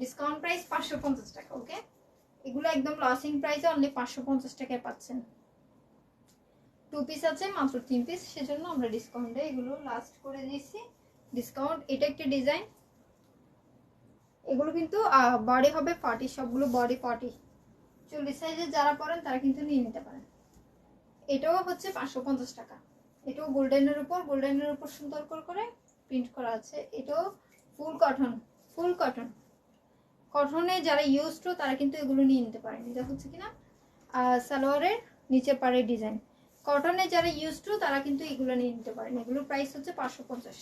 ডিসকাউন্ট প্রাইস 550 টাকা। ওকে, এগুলো একদম লসিং প্রাইসে অনলি 550 টাকায় পাচ্ছেন। 2 পিস আছে, মাত্র 3 পিস, সেজন্য আমরা ডিসকাউন্টে এগুলো লাস্ট করে দিয়েছি ডিসকাউন্ট। এটা একটা ডিজাইন, এগুলো কিন্তু বডি হবে 40, সবগুলো বডি 40। 40 সাইজের যারা পরেন তারা কিন্তু নিয়ে নিতে পারেন। এটাও হচ্ছে 550 টাকা। এটাও গোল্ডেনের উপর সুন্দর করে প্রিন্ট করা আছে। এটাও ফুল কটন, ফুল কটন। কটনে যারা ইউজ টু তারা কিন্তু এগুলো নিয়ে নিতে পারেন। এটা হচ্ছে কিনা সালোয়ারের নিচে পাড়ের ডিজাইন। কটনে যারা ইউজ টু তারা কিন্তু এগুলো নিয়ে নিতে পারেন। এগুলোর প্রাইস হচ্ছে 550,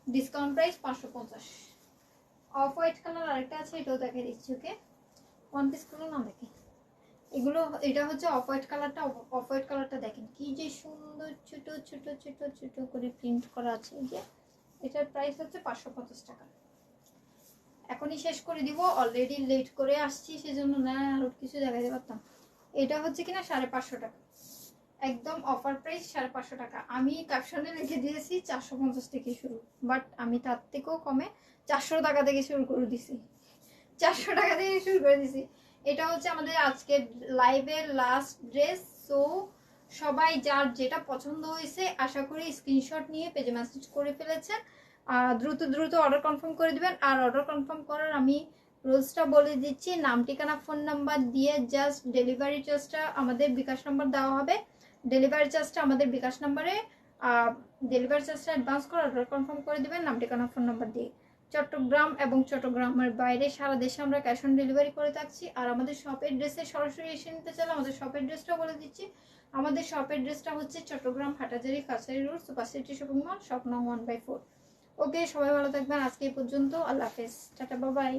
discount price 550। Off white colour আরেকটা আছে, এটাও দেখে দিচ্ছি। ওকে, ওয়ান পিস গুলো না দেখে এগুলো, এটা হচ্ছে অফ হোয়াইট কালারটা। অফ হোয়াইট কালারটা দেখেন কি যে সুন্দর, ছোট ছোট ছোট ছোট করে প্রিন্ট করা আছে। এই যে এটার প্রাইস হচ্ছে 550 টাকা। এখনই শেষ করে দিব, অলরেডি লেট করে আসছি সেজন্য না আরো কিছু দেখাতে পারতাম। এটা হচ্ছে কিনা 550 টাকা, একদম অফার প্রাইস 550 টাকা। আমি ক্যাপশনে লিখে দিয়েছি 450 থেকে শুরু, বাট আমি তার থেকেও কমে 400 টাকা থেকে শুরু করে দিছি, 400 টাকা থেকে শুরু করে দিছি। এটা হচ্ছে আমাদের আজকের লাইভের লাস্ট ড্রেস। সো সবাই যার যেটা পছন্দ হয়েছে আশা করি স্ক্রিনশট নিয়ে পেজে মেসেজ করে ফেলেছেন। দ্রুত দ্রুত অর্ডার কনফার্ম করে দিবেন। আর অর্ডার কনফার্ম করার আমি রুলসটা বলে দিচ্ছি, নাম ঠিকানা ফোন নাম্বার দিয়ে জাস্ট ডেলিভারি চার্জটা আমাদের বিকাশ নাম্বার দেওয়া হবে। ডেলিভারি চার্জটা আমাদের বিকাশ নাম্বারে, ডেলিভারি চার্জটা অ্যাডভান্স করে অর্ডার কনফার্ম করে দিবেন নাম ঠিকানা ফোন নাম্বার দিয়ে। চট্টগ্রাম এবং চট্টগ্রামের বাইরে সারা দেশে আমরা ক্যাশ অন ডেলিভারি করে থাকছি। আর আমাদের শপের ড্রেসে সরাসরি এসে নিতে চাইলে আমাদের শপের ড্রেসটাও বলে দিচ্ছি। আমাদের শপের ড্রেসটা হচ্ছে চট্টগ্রাম হাটাজারি কাছারি road super city shopping mall, shop নং 1/4। ওকে, সবাই ভালো থাকবেন। আজকে এই পর্যন্ত, আল্লাহ হাফেজ, টাটা, বাই বাই।